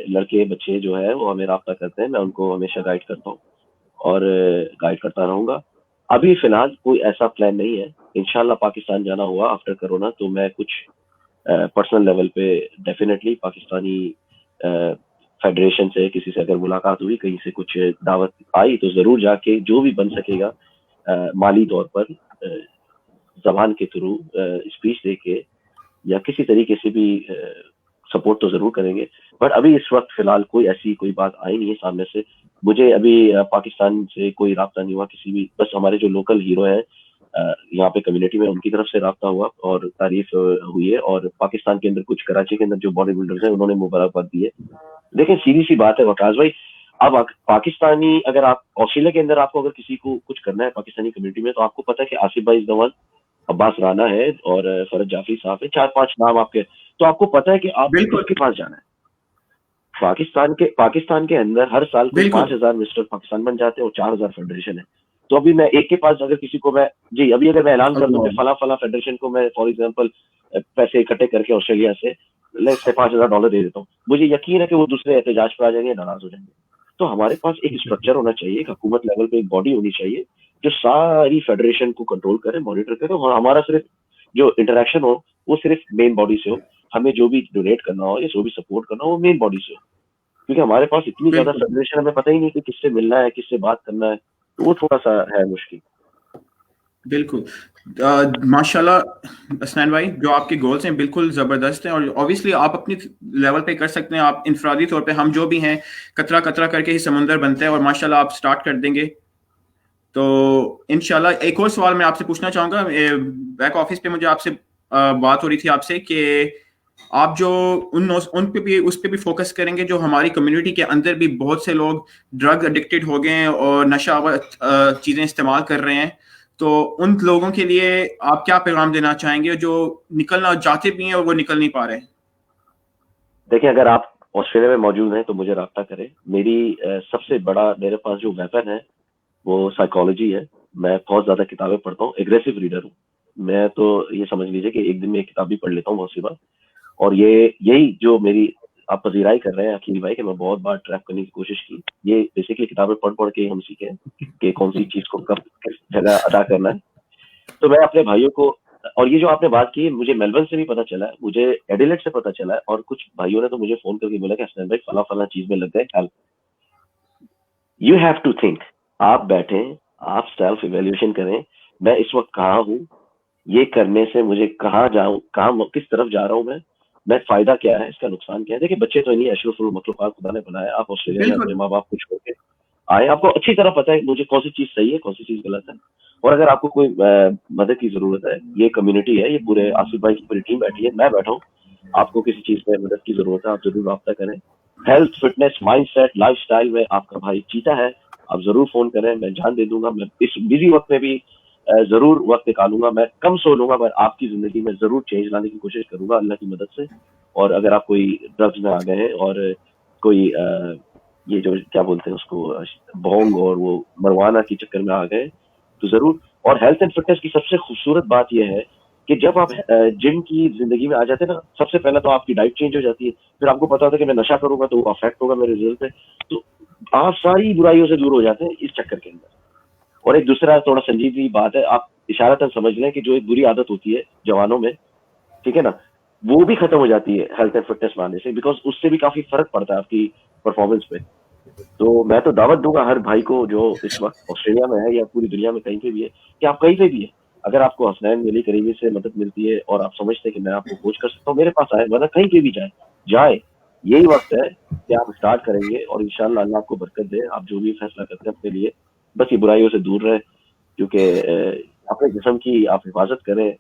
लड़के बच्चे जो है वो हमें राब्ता करते हैं, मैं उनको हमेशा गाइड करता हूँ और गाइड करता रहूंगा। अभी फिलहाल कोई ऐसा प्लान नहीं है, इंशाल्लाह पाकिस्तान जाना हुआ आफ्टर कोरोना तो मैं कुछ पर्सनल लेवल पे डेफिनेटली पाकिस्तानी फेडरेशन से किसी से अगर मुलाकात हुई, कहीं से कुछ दावत आई, तो जरूर जाके जो भी बन सकेगा माली तौर पर, जबान के थ्रू, स्पीच देके या किसी तरीके से भी सपोर्ट तो जरूर करेंगे। बट अभी इस वक्त फिलहाल कोई बात आई नहीं है सामने से। मुझे अभी पाकिस्तान से कोई राब्ता नहीं हुआ किसी भी, बस हमारे जो लोकल हीरो हैं यहाँ पे कम्युनिटी में, उनकी तरफ से राब्ता हुआ और तारीफ हुई है, और पाकिस्तान के अंदर कुछ, कराची के अंदर जो बॉडी बिल्डर्स हैं उन्होंने मुबारकबाद दी है। लेकिन सीधी सी बात है वकास भाई, अब पाकिस्तानी, अगर आप ऑस्ट्रेलिया के अंदर आपको अगर किसी को कुछ करना है पाकिस्तानी कम्युनिटी में, तो आपको पता है कि आसिफ भाई is the one, Abbas Rana है और फरज जाफरी साहब है, 4-5 नाम आपके, तो आपको पता है कि आप बिल्कुल के पास जाना है। पाकिस्तान के अंदर हर साल 5,000 मिस्टर पाकिस्तान बन जाते हैं और 4,000 फेडरेशन है। तो अभी मैं एक के पास अगर किसी को मैं अभी अगर मैं ऐलान कर दूं कि फला फेडरेशन को मैं फॉर एग्जांपल पैसे इकट्ठे करके ऑस्ट्रेलिया से $5,000 दे देता हूँ, मुझे यकीन है कि वो दूसरे एहतजाज पर आ जाएंगे, नाराज हो जाएंगे। तो हमारे पास एक स्ट्रक्चर होना चाहिए, एक हुकूमत लेवल पे एक बॉडी होनी चाहिए जो सारी फेडरेशन को कंट्रोल करे, मॉनिटर करे, और हमारा सिर्फ जो इंटरेक्शन हो वो सिर्फ मेन बॉडी से हो। हमें जो भी डोनेट करना हो या जो भी सपोर्ट करना हो वो मेन बॉडी से हो, क्योंकि हमारे पास इतनी ज्यादा फेडरेशन, हमें पता ही नहीं कि किससे मिलना है, किससे बात करना है, तो वो थोड़ा सा है मुश्किल। बिल्कुल, माशाल्लाह हसनैन भाई, जो आपके गोल्स हैं बिल्कुल ज़बरदस्त हैं, और ऑब्वियसली आप अपनी लेवल पे कर सकते हैं, आप इंफरादी तौर पे, हम जो भी हैं कतरा कतरा करके ही समुंदर बनते हैं, और माशाल्लाह आप स्टार्ट कर देंगे। तो इंशाल्लाह एक और सवाल मैं आपसे पूछना चाहूँगा, बैक ऑफिस पे मुझे आपसे बात हो रही थी आपसे कि आप जो उन पे भी, उस पे भी फोकस करेंगे जो हमारी कम्युनिटी के अंदर भी बहुत से लोग ड्रग एडिक्टेड हो गए हैं और नशा चीज़ें इस्तेमाल कर रहे हैं, तो उन लोगों के लिए आप क्या पैगाम देना चाहेंगे जो निकलना चाहते भी हैं और वो निकल नहीं पा रहे? देखिए, अगर आप ऑस्ट्रेलिया में मौजूद हैं तो मुझे राब्ता करें। मेरी सबसे बड़ा, मेरे पास जो वेपन है वो साइकोलॉजी है। मैं बहुत ज्यादा किताबें पढ़ता हूँ, एग्रेसिव रीडर हूँ मैं, तो ये समझ लीजिए कि एक दिन में एक किताब भी पढ़ लेता हूँ बहुत सी बार। और यही जो मेरी आप पजीराई कर रहे हैं अखिल भाई कि मैं बहुत बार ट्रैप करने की कोशिश की, ये बेसिकली किताबें पढ़ के हम सीखे कि कौन सी चीज को कब किस जगह अदा करना है। तो मैं अपने भाइयों को, और ये जो आपने बात की, मुझे मेलबर्न से भी पता चला है, मुझे एडिलेड से पता चला है, और कुछ भाइयों ने तो मुझे फोन करके बोला कि हसनैन भाई फला चीज में लग गए, ख्याल यू हैव टू थिंक, आप बैठें, आप सेल्फ इवेल्युएशन करें, मैं इस वक्त कहाँ हूँ, ये करने से मुझे कहाँ जाऊँ, कहाँ किस तरफ जा रहा हूँ मैं फायदा क्या है, इसका नुकसान क्या है। देखिए बच्चे तो इन्हीं अशरफुल मखलूकात खुदा ने बनाया, आप ऑस्ट्रेलिया में अपने माँ बाप को छोड़ के आए, आपको अच्छी तरह पता है मुझे कौन सी चीज सही है, कौन सी चीज गलत है। और अगर आपको कोई मदद की जरूरत है, ये कम्युनिटी है, ये पूरे आसिफ भाई की पूरी टीम बैठी है, मैं बैठा हूँ, आपको किसी चीज पे मदद की जरूरत है आप जरूर रब्ता करें। हेल्थ, फिटनेस, माइंडसेट, लाइफस्टाइल में आपका भाई चीता है, आप जरूर फोन करें, मैं जान दे दूंगा। मैं इस बिजी वक्त में भी जरूर वक्त निकालूंगा, मैं कम सो लूंगा, पर आपकी जिंदगी में जरूर चेंज लाने की कोशिश करूंगा अल्लाह की मदद से। और अगर आप कोई ड्रग्स में आ गए हैं और कोई ये जो क्या बोलते हैं उसको भोंग और वो मरवाना के चक्कर में आ गए तो जरूर। और हेल्थ एंड फिटनेस की सबसे खूबसूरत बात यह है कि जब आप जिम की जिंदगी में आ जाते हैं ना, सबसे पहले तो आपकी डाइट चेंज हो जाती है, फिर आपको पता होता है कि मैं नशा करूंगा तो वो अफेक्ट होगा मेरे रिजल्ट पे, तो आप सारी बुराइयों से दूर हो जाते हैं इस चक्कर के अंदर। और एक दूसरा थोड़ा संजीदगी बात है, आप इशारतन समझ लें कि जो एक बुरी आदत होती है जवानों में, ठीक है ना, वो भी खत्म हो जाती है हेल्थ एंड फिटनेस में आने से, बिकॉज उससे भी काफी फर्क पड़ता है आपकी परफॉर्मेंस पे। तो मैं तो दावत दूंगा हर भाई को जो इस वक्त ऑस्ट्रेलिया में है या पूरी दुनिया में कहीं पे भी है, कि आप कहीं पे भी है, अगर आपको हसनैन वली करीमी से मदद मिलती है और आप समझते हैं कि मैं आपको कोच कर सकता हूँ, मेरे पास आए, वरना कहीं पे भी जाए, यही वक्त है कि आप स्टार्ट करेंगे और इंशाल्लाह अल्लाह आपको बरकत दे। आप जो भी फैसला करते हैं अपने लिए, बस ये बुराइयों से दूर रहे, क्योंकि अपने जिस्म की आप हिफाजत करें,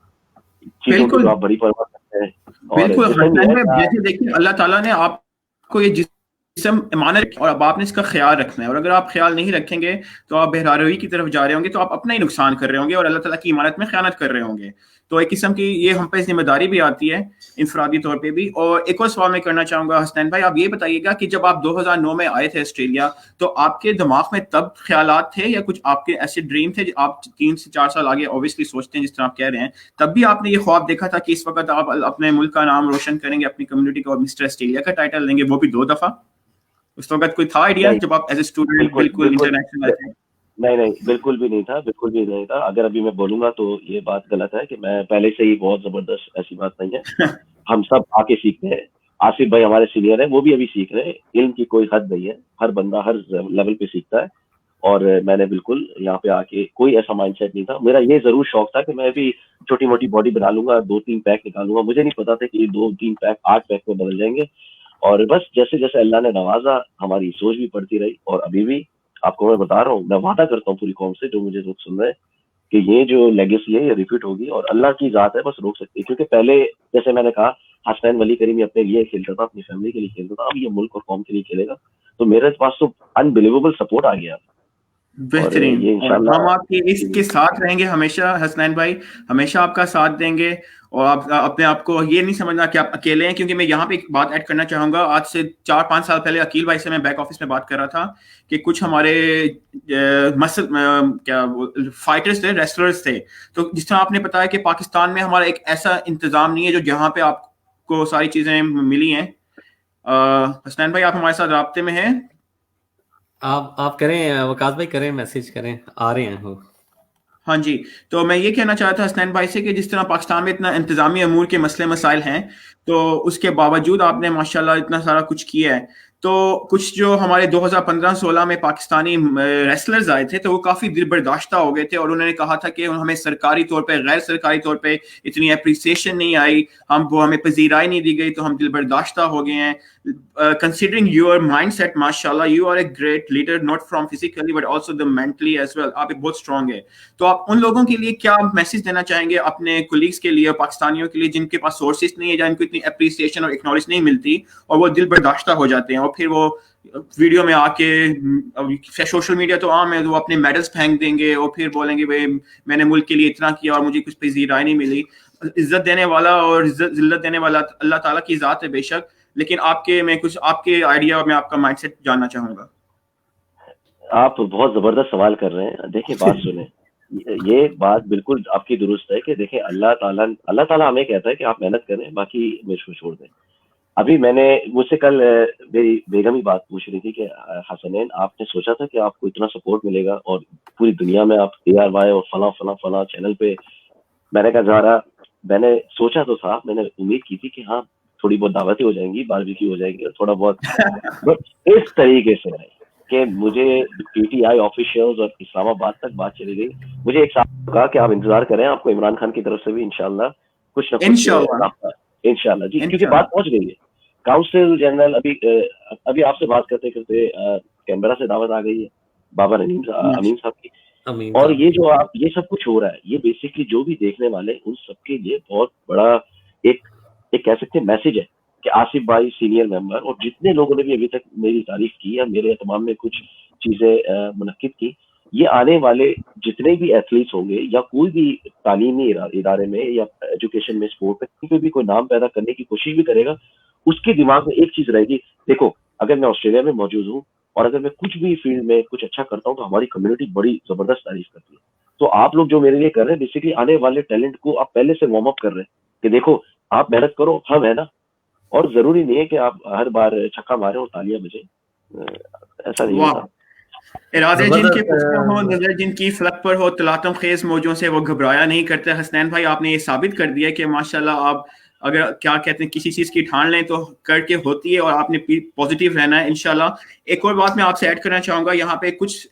चीजों की तो आप बड़ी परवाह करते हैं। बिल्कुल, देखिए अल्लाह ताला ने आपको ये जिस्म अमानत और अब आपने इसका ख्याल रखना है, और अगर आप ख्याल नहीं रखेंगे तो आप बेहरारोई की तरफ जा रहे होंगे, तो आप अपना ही नुकसान कर रहे होंगे और अल्लाह ताला की इमानत में ख़यानत कर रहे होंगे। तो एक किस्म की ये हम पे जिम्मेदारी भी आती है इंफरादी तौर पे भी। और एक और सवाल मैं करना चाहूँगा हसनैन भाई, आप ये बताइएगा कि जब आप 2009 में आए थे ऑस्ट्रेलिया, तो आपके दिमाग में तब ख्यालात थे या कुछ आपके ऐसे ड्रीम थे, आप 3 से 4 साल आगे ऑब्वियसली सोचते हैं जिस तरह आप कह रहे हैं, तब भी आपने ये ख्वाब देखा था कि इस वक्त आप अपने मुल्क का नाम रोशन करेंगे, अपनी कम्युनिटी को मिस्टर ऑस्ट्रेलिया का टाइटल लेंगे, वो भी 2 दफा? उस वक्त कोई था आइडिया जब आप एज ए स्टूडेंट बिल्कुल इंटरनेशनल आए थे? नहीं, बिल्कुल भी नहीं था, बिल्कुल भी नहीं था। अगर अभी मैं बोलूंगा तो ये बात गलत है कि मैं पहले से ही बहुत जबरदस्त, ऐसी बात नहीं है। हम सब आके सीखते हैं, आसिफ भाई हमारे सीनियर है, वो भी अभी सीख रहे हैं, इल्म की कोई हद नहीं है, हर बंदा हर लेवल पे सीखता है। और मैंने बिल्कुल यहाँ पे आके कोई ऐसा माइंडसेट नहीं था, मेरा ये जरूर शौक था कि मैं भी छोटी मोटी बॉडी बना लूंगा, 2-3 पैक निकालूंगा। मुझे नहीं पता था कि ये 2-3 पैक 8 पैक में बदल जाएंगे। और बस जैसे जैसे अल्लाह ने नवाजा, हमारी सोच भी बढ़ती रही, और अभी भी आपको मैं बता रहा हूँ, मैं वादा करता हूँ पूरी कौम से, जो मुझे लोग सुन रहे हैं, कि ये जो लेगेसी है ये रिपीट होगी, और अल्लाह की जात है बस रोक सकती है। क्योंकि पहले जैसे मैंने कहा, हसनैन वली करीमी अपने लिए खेलता था, अपनी फैमिली के लिए खेलता था, अब ये मुल्क और कौम के लिए खेलेगा। तो मेरे पास तो अनबिलीवेबल सपोर्ट आ गया। बेहतरीन, और हम आपके इसके साथ रहेंगे हमेशा हसनैन भाई, हमेशा आपका साथ देंगे। और आप अपने आप को ये नहीं समझना कि आप अकेले हैं, क्योंकि मैं यहाँ पे एक बात ऐड करना चाहूंगा। आज से 4-5 साल पहले अकील भाई से मैं बैक ऑफिस में बात कर रहा था कि कुछ हमारे फाइटर्स थे, रेसलर्स थे। तो जिस तरह आपने बताया कि पाकिस्तान में हमारा एक ऐसा इंतजाम नहीं है जो जहाँ पे आपको सारी चीजें मिली हैं। हसनैन भाई आप हमारे साथ राब्ते में हैं? आप करें वकास भाई, करें मैसेज करें, आ रहे हैं वो। हाँ जी, तो मैं ये कहना चाहता था हसनैन भाई से कि जिस तरह पाकिस्तान में इतना इंतजामी अमूर के मसले मसाइल हैं, तो उसके बावजूद आपने माशाल्लाह इतना सारा कुछ किया है। तो कुछ जो हमारे 2015-16 में पाकिस्तानी रेसलर्स आए थे, तो वो काफ़ी दिल बर्दाश्ता हो गए थे, और उन्होंने कहा था कि हमें सरकारी तौर पे, गैर सरकारी तौर पे इतनी अप्रिसिएशन नहीं आई, हमें पजीराई नहीं दी गई, तो हम दिल बर्दाश्ता हो गए हैं। Considering your mindset, माशाल्लाह, you are a great leader, not from physically but also the mentally as well. आप बहुत स्ट्रांग है। तो आप उन लोगों के लिए क्या मैसेज देना चाहेंगे, अपने कोलीग्स के लिए, पाकिस्तानियों के लिए, जिनके पास सोर्सेज नहीं है, जिनको इतनी अप्रिसिएशन और एक्नॉलेज नहीं मिलती, और वो दिल बर्दाश्ता हो जाते हैं, और फिर वो वीडियो में आके, सोशल मीडिया तो आम है, वो अपने मेडल्स फेंक देंगे और फिर बोलेंगे भाई मैंने मुल्क के लिए इतना किया और मुझे कुछ पजीराई नहीं मिली। इज्जत देने वाला और जिल्लत देने वाला अल्लाह ताला की जात है बेशक, लेकिन आपके आइडिया में आपका माइंडसेट जानना चाहूंगा। आप बहुत जबरदस्त सवाल कर रहे हैं। देखिए बात सुने, ये बात बिल्कुल आपकी दुरुस्त है कि देखिए अल्लाह ताला हमें कहता है कि आप मेहनत करें, बाकी मुझको छोड़ दें। अभी मुझसे कल मेरी बेगम ही बात पूछ रही थी कि हसनैन, आपने सोचा था कि आपको इतना सपोर्ट मिलेगा और पूरी दुनिया में आप ARY और फला चैनल पे। मैंने कहा ज़ारा, मैंने सोचा तो था, मैंने उम्मीद की थी कि हाँ थोड़ी बहुत दावतें हो जाएंगी, बारबेक्यू हो जाएगी और थोड़ा बहुत बट इस तरीके से नहीं कि मुझे पीटीआई ऑफिशियल्स और इस्लामाबाद तक बात चली गई। मुझे एक साहब कहा कि आप इंतजार करें, आपको इमरान खान की तरफ से भी इंशाल्लाह कुछ ना कुछ इंशाल्लाह जी, क्योंकि बात पहुंच गई है। काउंसिल जनरल अभी आपसे बात करते करते कैनबरा से दावत आ गई है बाबर अमीन साहब की, और ये जो ये सब कुछ हो रहा है, ये बेसिकली जो भी देखने वाले उन सबके लिए बहुत बड़ा एक कह सकते हैं मैसेज है कि आसिफ भाई सीनियर मेंबर और जितने लोगों ने भी अभी तक मेरी तारीफ की या मेरे तमाम में कुछ चीजें मुनक्किद की, ये आने वाले जितने भी एथलीट्स होंगे या कोई भी तालीमी इदारे में या एजुकेशन में, स्पोर्ट में कहीं पे भी कोई नाम पैदा करने की कोशिश भी करेगा, उसके दिमाग में एक चीज रहेगी, देखो अगर मैं ऑस्ट्रेलिया में मौजूद हूँ और अगर मैं कुछ भी फील्ड में कुछ अच्छा करता हूँ तो हमारी कम्युनिटी बड़ी जबरदस्त तारीफ करती है। तो आप लोग जो मेरे लिए कर रहे हैं, बेसिकली आने वाले टैलेंट को आप पहले से वार्म अप कर रहे हैं कि देखो आप मेहनत करो, हम है ना, और जरूरी नहीं है कि आप हर बार छक्का मारे और तालियां बजे, ऐसा नहीं होता। इरादे जिनके पुख्ता हो, नजर जिनकी फलक पर हो, तलातम खेज मौजों से वो घबराया नहीं करते। हसनैन भाई आपने ये साबित कर दिया कि माशाल्लाह आप अगर क्या कहते हैं किसी चीज की ठान लें तो करके होती है, और आपने पॉजिटिव रहना है इंशाल्लाह। एक और बात मैं आपसे ऐड करना चाहूंगा, यहाँ पे कुछ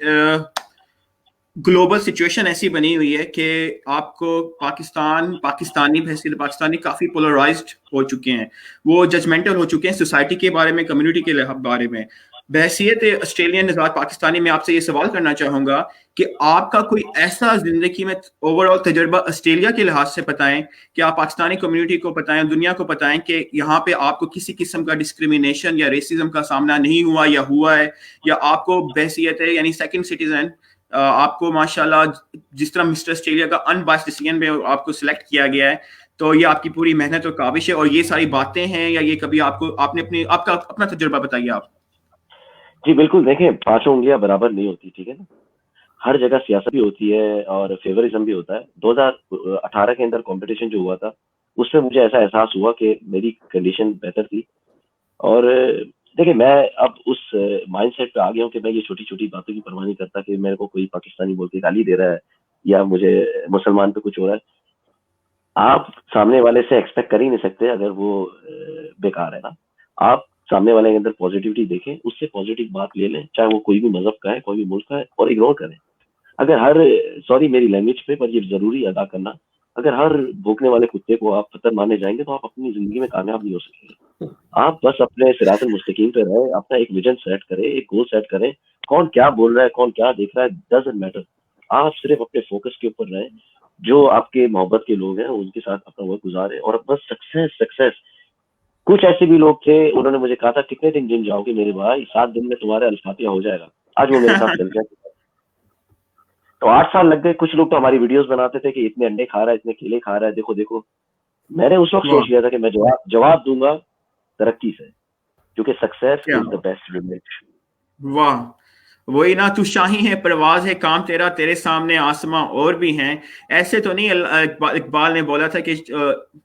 ग्लोबल सिचुएशन ऐसी बनी हुई है कि आपको पाकिस्तानी काफी पोलराइज्ड हो चुके हैं, वो जजमेंटल हो चुके हैं सोसाइटी के बारे में, कम्युनिटी के बारे में। बहैसियत ऑस्ट्रेलियन निज़ार पाकिस्तानी में आपसे ये सवाल करना चाहूंगा कि आपका कोई ऐसा जिंदगी में ओवरऑल तजुर्बा ऑस्ट्रेलिया के लिहाज से बताएं कि आप पाकिस्तानी कम्युनिटी को बताएं, दुनिया को बताएं कि यहाँ पे आपको किसी किस्म का डिस्क्रिमिनेशन या रेसिज्म का सामना नहीं हुआ या हुआ है, या आपको बहैसियत है यानी सेकंड सिटीजन आपको माशाल्लाह जिस तरह मिस्टर ऑस्ट्रेलिया का अनबायस्ड डिसीजन में आपको सिलेक्ट किया गया है, तो ये आपकी पूरी मेहनत और काबिश है, और ये सारी बातें हैं या ये कभी आपने अपना तजुर्बा बताइए आप। जी बिल्कुल, देखें पांचों उंगलियां बराबर नहीं होती, ठीक है ना, हर जगह सियासत भी होती है और फेवरिज्म भी होता है। 2018 के अंदर कंपटीशन जो हुआ था उसमें मुझे ऐसा एहसास हुआ कि मेरी कंडीशन बेहतर थी, और देखिए मैं अब उस माइंडसेट पे आ गया हूँ कि मैं ये छोटी छोटी बातों की परवाह नहीं करता कि मेरे को कोई पाकिस्तानी बोल के गाली दे रहा है या मुझे मुसलमान पे कुछ हो रहा है। आप सामने वाले से एक्सपेक्ट कर ही नहीं सकते अगर वो बेकार है ना। आप सामने वाले के अंदर पॉजिटिविटी देखें, उससे पॉजिटिव बात ले लें, चाहे वो कोई भी मजहब का है, कोई भी मुल्क का है, और इग्नोर करें। अगर सॉरी मेरी लैंग्वेज पे, पर ये जरूरी अदा करना, अगर हर भूखने वाले कुत्ते को आप पत्थर मारने जाएंगे तो आप अपनी जिंदगी में कामयाब नहीं हो सकेंगे। आप बस अपने सिरातुल मुस्तकीम पे रहे, अपना एक विजन सेट करें, एक गोल सेट करें। कौन क्या बोल रहा है, कौन क्या देख रहा है, डजंट मैटर। आप सिर्फ अपने फोकस के ऊपर रहें, जो आपके मोहब्बत के लोग हैं उनके साथ अपना वक्त गुजारें, और बस सक्सेस। कुछ ऐसे भी लोग थे, उन्होंने मुझे कहा था कितने दिन जिम जाओगे मेरे भाई, 7 दिन में तुम्हारे अल्फातिया हो जाएगा। आज वो मेरे साथ चल गया। तो 8 साल लग गए। कुछ लोग तो हमारी वीडियोस बनाते थे कि इतने अंडे खा रहा है, इतने केले खा रहा है, देखो देखो। मैंने उस वक्त सोच लिया था कि मैं जवाब दूंगा तरक्की से, क्योंकि success is the best limit. वाह, वही ना, तू शाही है, परवाज है, काम तेरा, तेरे सामने आसमां और भी हैं। ऐसे तो नहीं, इकबाल ने बोला था कि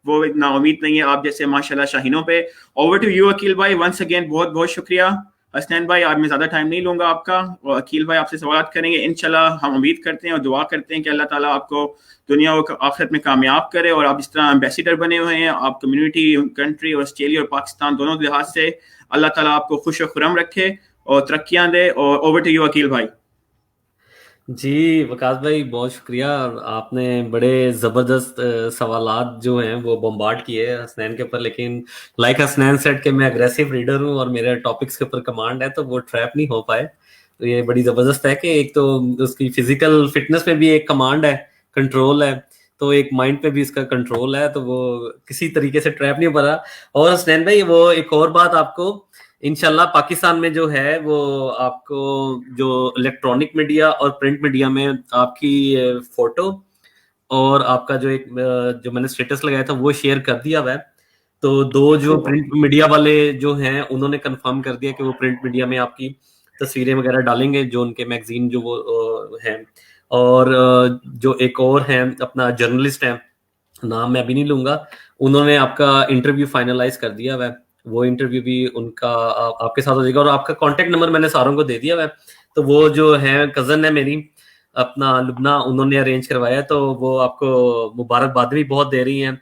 वो नाउमीद नहीं है आप जैसे माशाल्लाह शाहीनों पे। ओवर टू यू अकील भाई, वंस अगेन बहुत बहुत शुक्रिया। हसनैन भाई आज मैं ज्यादा टाइम नहीं लूंगा आपका, और अकील भाई आपसे सवाल करेंगे इंशाल्लाह। हम उम्मीद करते हैं और दुआ करते हैं कि अल्लाह ताला आपको दुनिया और आखिरत में कामयाब करे, और आप जिस तरह एम्बेसडर बने हुए हैं, आप कम्युनिटी, कंट्री और ऑस्ट्रेलिया और पाकिस्तान दोनों लिहाज से अल्लाह ताला आपको खुश और खुरम रखे और तरक्कियां दे। और ओवर टू यू अकील भाई। जी वकास भाई बहुत शुक्रिया, आपने बड़े ज़बरदस्त सवालात जो हैं वो बम्बार्ड किए हसनैन के ऊपर, लेकिन लाइक हसनैन सेड कि मैं अग्रेसिव रीडर हूं और मेरे टॉपिक्स के ऊपर कमांड है, तो वो ट्रैप नहीं हो पाए। तो ये बड़ी ज़बरदस्त है कि एक तो उसकी फिजिकल फिटनेस पे भी एक कमांड है, कंट्रोल है, तो एक माइंड पे भी इसका कंट्रोल है, तो वो किसी तरीके से ट्रैप नहीं हो पा रहा। और हसनैन भाई वो एक और बात आपको इंशाल्लाह पाकिस्तान में जो है वो आपको जो इलेक्ट्रॉनिक मीडिया और प्रिंट मीडिया में आपकी फोटो और आपका जो एक जो मैंने स्टेटस लगाया था वो शेयर कर दिया हुआ है। तो दो जो प्रिंट मीडिया वाले जो हैं उन्होंने कंफर्म कर दिया कि वो प्रिंट मीडिया में आपकी तस्वीरें वगैरह डालेंगे, जो उनके मैगजीन जो वो हैं। और जो एक और हैं अपना जर्नलिस्ट हैं, नाम मैं अभी नहीं लूंगा, उन्होंने आपका इंटरव्यू फाइनलाइज कर दिया हुआ है। वो इंटरव्यू भी उनका आपके साथ हो जाएगा, और आपका कांटेक्ट नंबर मैंने सारों को दे दिया हुआ है। तो वो जो है कजन है मेरी अपना लुबना, उन्होंने अरेंज करवाया, तो वो आपको मुबारकबाद भी बहुत दे रही हैं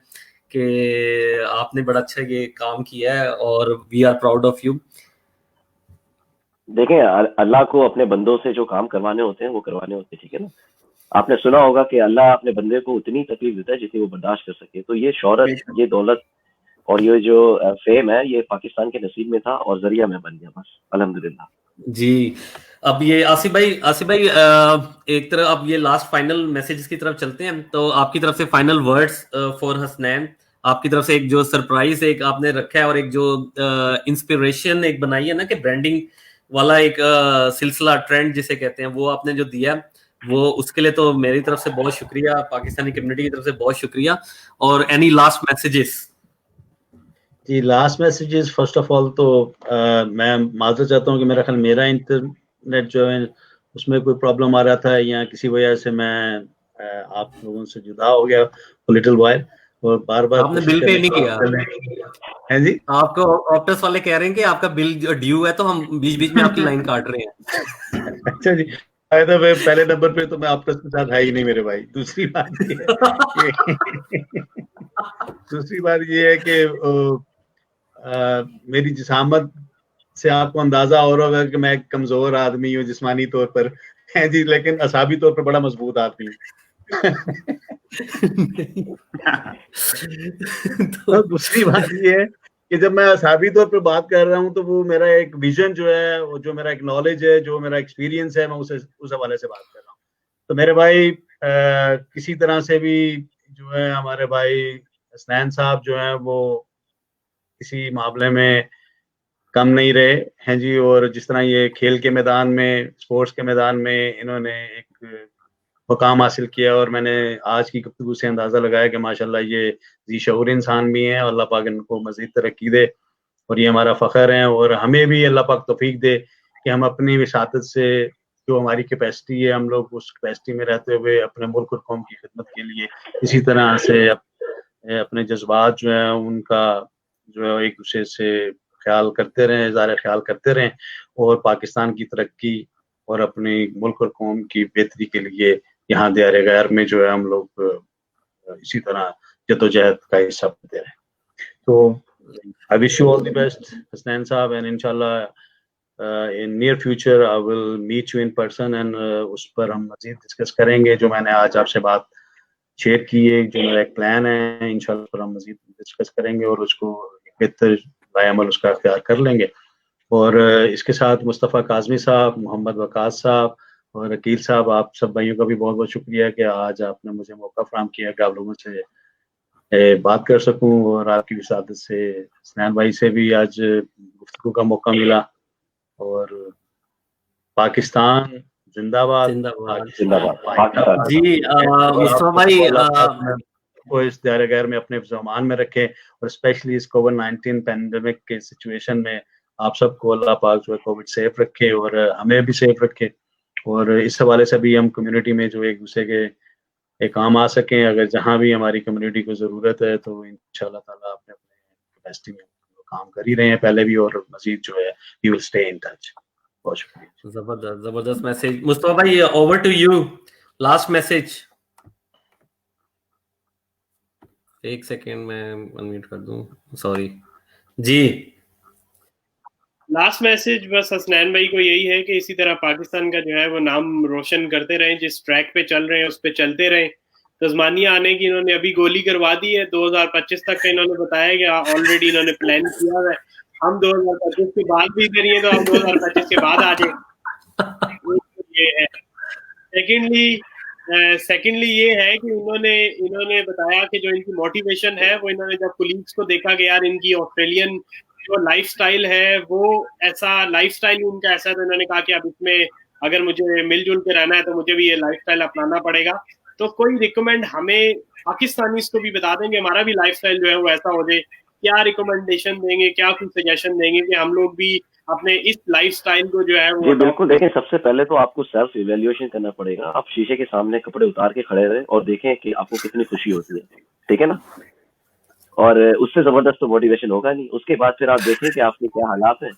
कि आपने बड़ा अच्छा ये काम किया है और we are proud of you. देखें, अल्लाह को अपने बंदों से जो काम करवाने होते हैं वो करवाने होते हैं, ठीक है ना। आपने सुना होगा कि अल्लाह अपने बंदे को उतनी तकलीफ देता है जितनी वो बर्दाश्त कर सके। तो ये शोहरत, ये दौलत और ये जो फेम है, ये पाकिस्तान के नसीब में था और जरिया में बन गया, बस अल्हम्दुलिल्लाह। जी, अब ये आसिफ भाई एक तरह अब ये लास्ट फाइनल मैसेजेस की तरफ चलते हैं। तो आपकी तरफ से फाइनल वर्ड्स फॉर हसनैन, आपकी तरफ से एक जो सरप्राइज एक आपने रखा है और एक जो इंस्पिरेशन एक बनाई है ना कि ब्रांडिंग वाला एक सिलसिला ट्रेंड जिसे कहते हैं, वो आपने जो दिया वो उसके लिए तो मेरी तरफ से बहुत शुक्रिया, पाकिस्तानी कम्युनिटी की तरफ से बहुत शुक्रिया। और एनी लास्ट मैसेजेस? जी, last messages first of all तो मैं माजरत चाहता हूँ कि मेरा ख्याल मेरा इंटरनेट जो है उसमें कोई प्रॉब्लम आ रहा था या किसी वजह से मैं आप लोगों से जुदा हो गया लिटिल वाइल, और बार बार आपने बिल पे नहीं किया है जी। आपको ऑप्टस वाले कह रहे हैं कि आपका बिल ड्यू है, तो हम बीच बीच में आपकी लाइन काट रहे हैं। अच्छा जी, फायदा मैं पहले नंबर पे तो मैं ऑप्टस के साथ है ही नहीं मेरे भाई। दूसरी बात ये है कि मेरी जिसामत से आपको अंदाजा हो रहा होगा कि मैं एक कमजोर आदमी हूँ जिस्मानी तौर पर, है जी, लेकिन असाबी तौर पर बड़ा मजबूत आदमी हूँ। तो दूसरी बात ये है कि जब मैं असाबी तौर पर बात कर रहा हूँ तो वो मेरा एक विजन जो है, वो जो मेरा एक नॉलेज है, जो मेरा एक्सपीरियंस है, मैं उस हवाले से बात कर रहा हूँ। तो मेरे भाई किसी तरह से भी जो है हमारे भाई हसनैन साहब जो है वो किसी मामले में कम नहीं रहे हैं जी। और जिस तरह ये खेल के मैदान में, स्पोर्ट्स के मैदान में इन्होंने एक मुकाम हासिल किया, और मैंने आज की गुफ्तगू से अंदाजा लगाया कि माशाल्लाह ये जी शऊर इंसान भी हैं, और अल्लाह पाक इनको मजीद तरक्की दे, और ये हमारा फ़ख्र है। और हमें भी अल्लाह पाक तौफीक दे कि हम अपनी विसातत से जो हमारी कैपेसिटी है, हम लोग उस कैपेसिटी में रहते हुए अपने मुल्क और कौम की खिदमत के लिए इसी तरह से अपने जज्बात जो है उनका जो है एक दूसरे से ख्याल करते रहें, इज़हार ख्याल करते रहें, और पाकिस्तान की तरक्की और अपने मुल्क और कौम की बेहतरी के लिए यहाँ दायरे गैर में जो है हम लोग इसी तरह जद्दोजहद का हिस्सा बनते रहें। तो I wish you all the best Hasnain साहब, एंड इंशाल्लाह in near future I will meet you in person, and उस पर हम मजीद डिस्कस करेंगे जो मैंने आज आपसे बात शेयर की है। जो मेरा एक प्लान है, इंशाल्लाह पर हम मजीद डिस्कस करेंगे और उसको बेहतर लाएअमल उसका अख्तियार कर लेंगे। और इसके साथ मुस्तफ़ा काज़मी साहब, मोहम्मद वकास साहब और अकील साहब, आप सब भाइयों का भी बहुत बहुत शुक्रिया कि आज आपने मुझे मौका फराहम किया कि आप लोगों से बात कर सकूं, और आपकी विसादत से हसनैन भाई से भी आज गुफ्तगू का मौका मिला। और पाकिस्तान जिंदाबाद, जिंदाबाद। जी मुस्तफा भाई को इस दायरे गैर में अपने ज़मान में रखे, और स्पेशली इस कोविड-19 पैंडेमिक के सिचुएशन में आप सबको अल्लाह पाक जो है कोविड सेफ रखे और हमें भी सेफ रखे। और इस हवाले से भी हम कम्युनिटी में जो एक दूसरे के काम आ सकें, अगर जहाँ भी हमारी कम्युनिटी को ज़रूरत है तो इंशाल्लाह ताला अपने अपने कैपेसिटी में काम कर ही रहे हैं पहले भी, और मजीद जो है we will stay in touch. बहुत शुक्रिया। जबरदस्त मैसेज मुस्तफा भाई, over to you, last message. एक सेकेंड में अनम्यूट कर दूं, सॉरी जी। लास्ट मैसेज बस हसनैन भाई को यही है कि इसी तरह पाकिस्तान का जो है वो नाम रोशन करते रहें, जिस ट्रैक पे चल रहे हैं उस पे चलते रहें। तस्मानिया आने की इन्होंने अभी गोली करवा दी है, 2025 तक का इन्होंने बताया कि ऑलरेडी इन्होंने प्लान किया है। हम 2025 के बाद भी करिए तो हम 2025 के बाद आ जाए। ये है। सेकेंडली ये है कि इन्होंने बताया कि जो इनकी मोटिवेशन है वो इन्होंने जब पुलिस को देखा कि यार इनकी ऑस्ट्रेलियन जो लाइफस्टाइल है वो ऐसा लाइफस्टाइल इनका ऐसा है, तो इन्होंने कहा कि अब इसमें अगर मुझे मिलजुल के रहना है तो मुझे भी ये लाइफस्टाइल अपनाना पड़ेगा। तो कोई रिकमेंड हमें पाकिस्तानीज को भी बता देंगे, हमारा भी लाइफस्टाइल जो है वो ऐसा हो जाए, क्या रिकमेंडेशन देंगे, क्या कुछ सजेशन देंगे कि हम लोग भी अपने इस लाइफस्टाइल को जो है वो। जी बिल्कुल, देखें सबसे पहले तो आपको सेल्फ इवैल्यूएशन करना पड़ेगा। आप शीशे के सामने कपड़े उतार के खड़े रहे और देखें कि आपको कितनी खुशी होती है, ठीक है ना। और उससे जबरदस्त तो मोटिवेशन होगा नहीं। उसके बाद फिर आप देखें कि आपके क्या हालात हैं,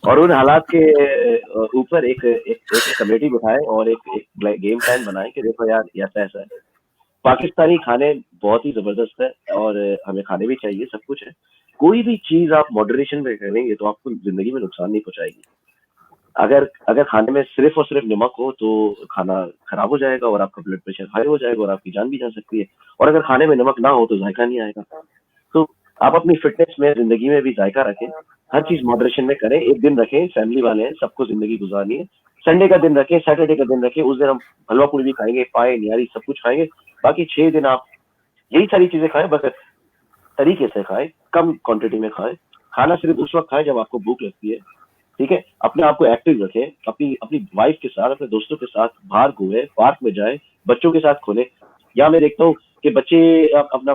और उन हालात के ऊपर एक कमेटी बिठाए और एक गेम प्लान बनाए कि देखो यार ऐसा ऐसा है। पाकिस्तानी खाने बहुत ही जबरदस्त है और हमें खाने भी चाहिए, सब कुछ है। कोई भी चीज आप मॉडरेशन में करेंगे तो आपको जिंदगी में नुकसान नहीं पहुंचाएगी। अगर खाने में सिर्फ और सिर्फ नमक हो तो खाना खराब हो जाएगा और आपका ब्लड प्रेशर हाई हो जाएगा और आपकी जान भी जा सकती है। और अगर खाने में नमक ना हो तो जायका नहीं आएगा। तो आप अपनी फिटनेस में, जिंदगी में भी जायका रखें, हर चीज मॉडरेशन में करें। एक दिन रखें, फैमिली वाले हैं, सबको जिंदगी गुजारनी है। संडे का दिन रखें, सैटरडे का दिन रखें, उस दिन हम हलवा पूरी भी खाएंगे, पाए नियारी सब कुछ खाएंगे। बाकी 6 दिन आप यही सारी चीजें खाएं, बस तरीके से खाएं, कम क्वांटिटी में खाएं। खाना सिर्फ उस वक्त खाएं जब आपको भूख लगती है, ठीक है। अपने आप को एक्टिव रखें, अपनी वाइफ के साथ, अपने दोस्तों के साथ बाहर घूमें, पार्क में जाएं, बच्चों के साथ खोलें। या मैं देखता हूँ कि बच्चे अपना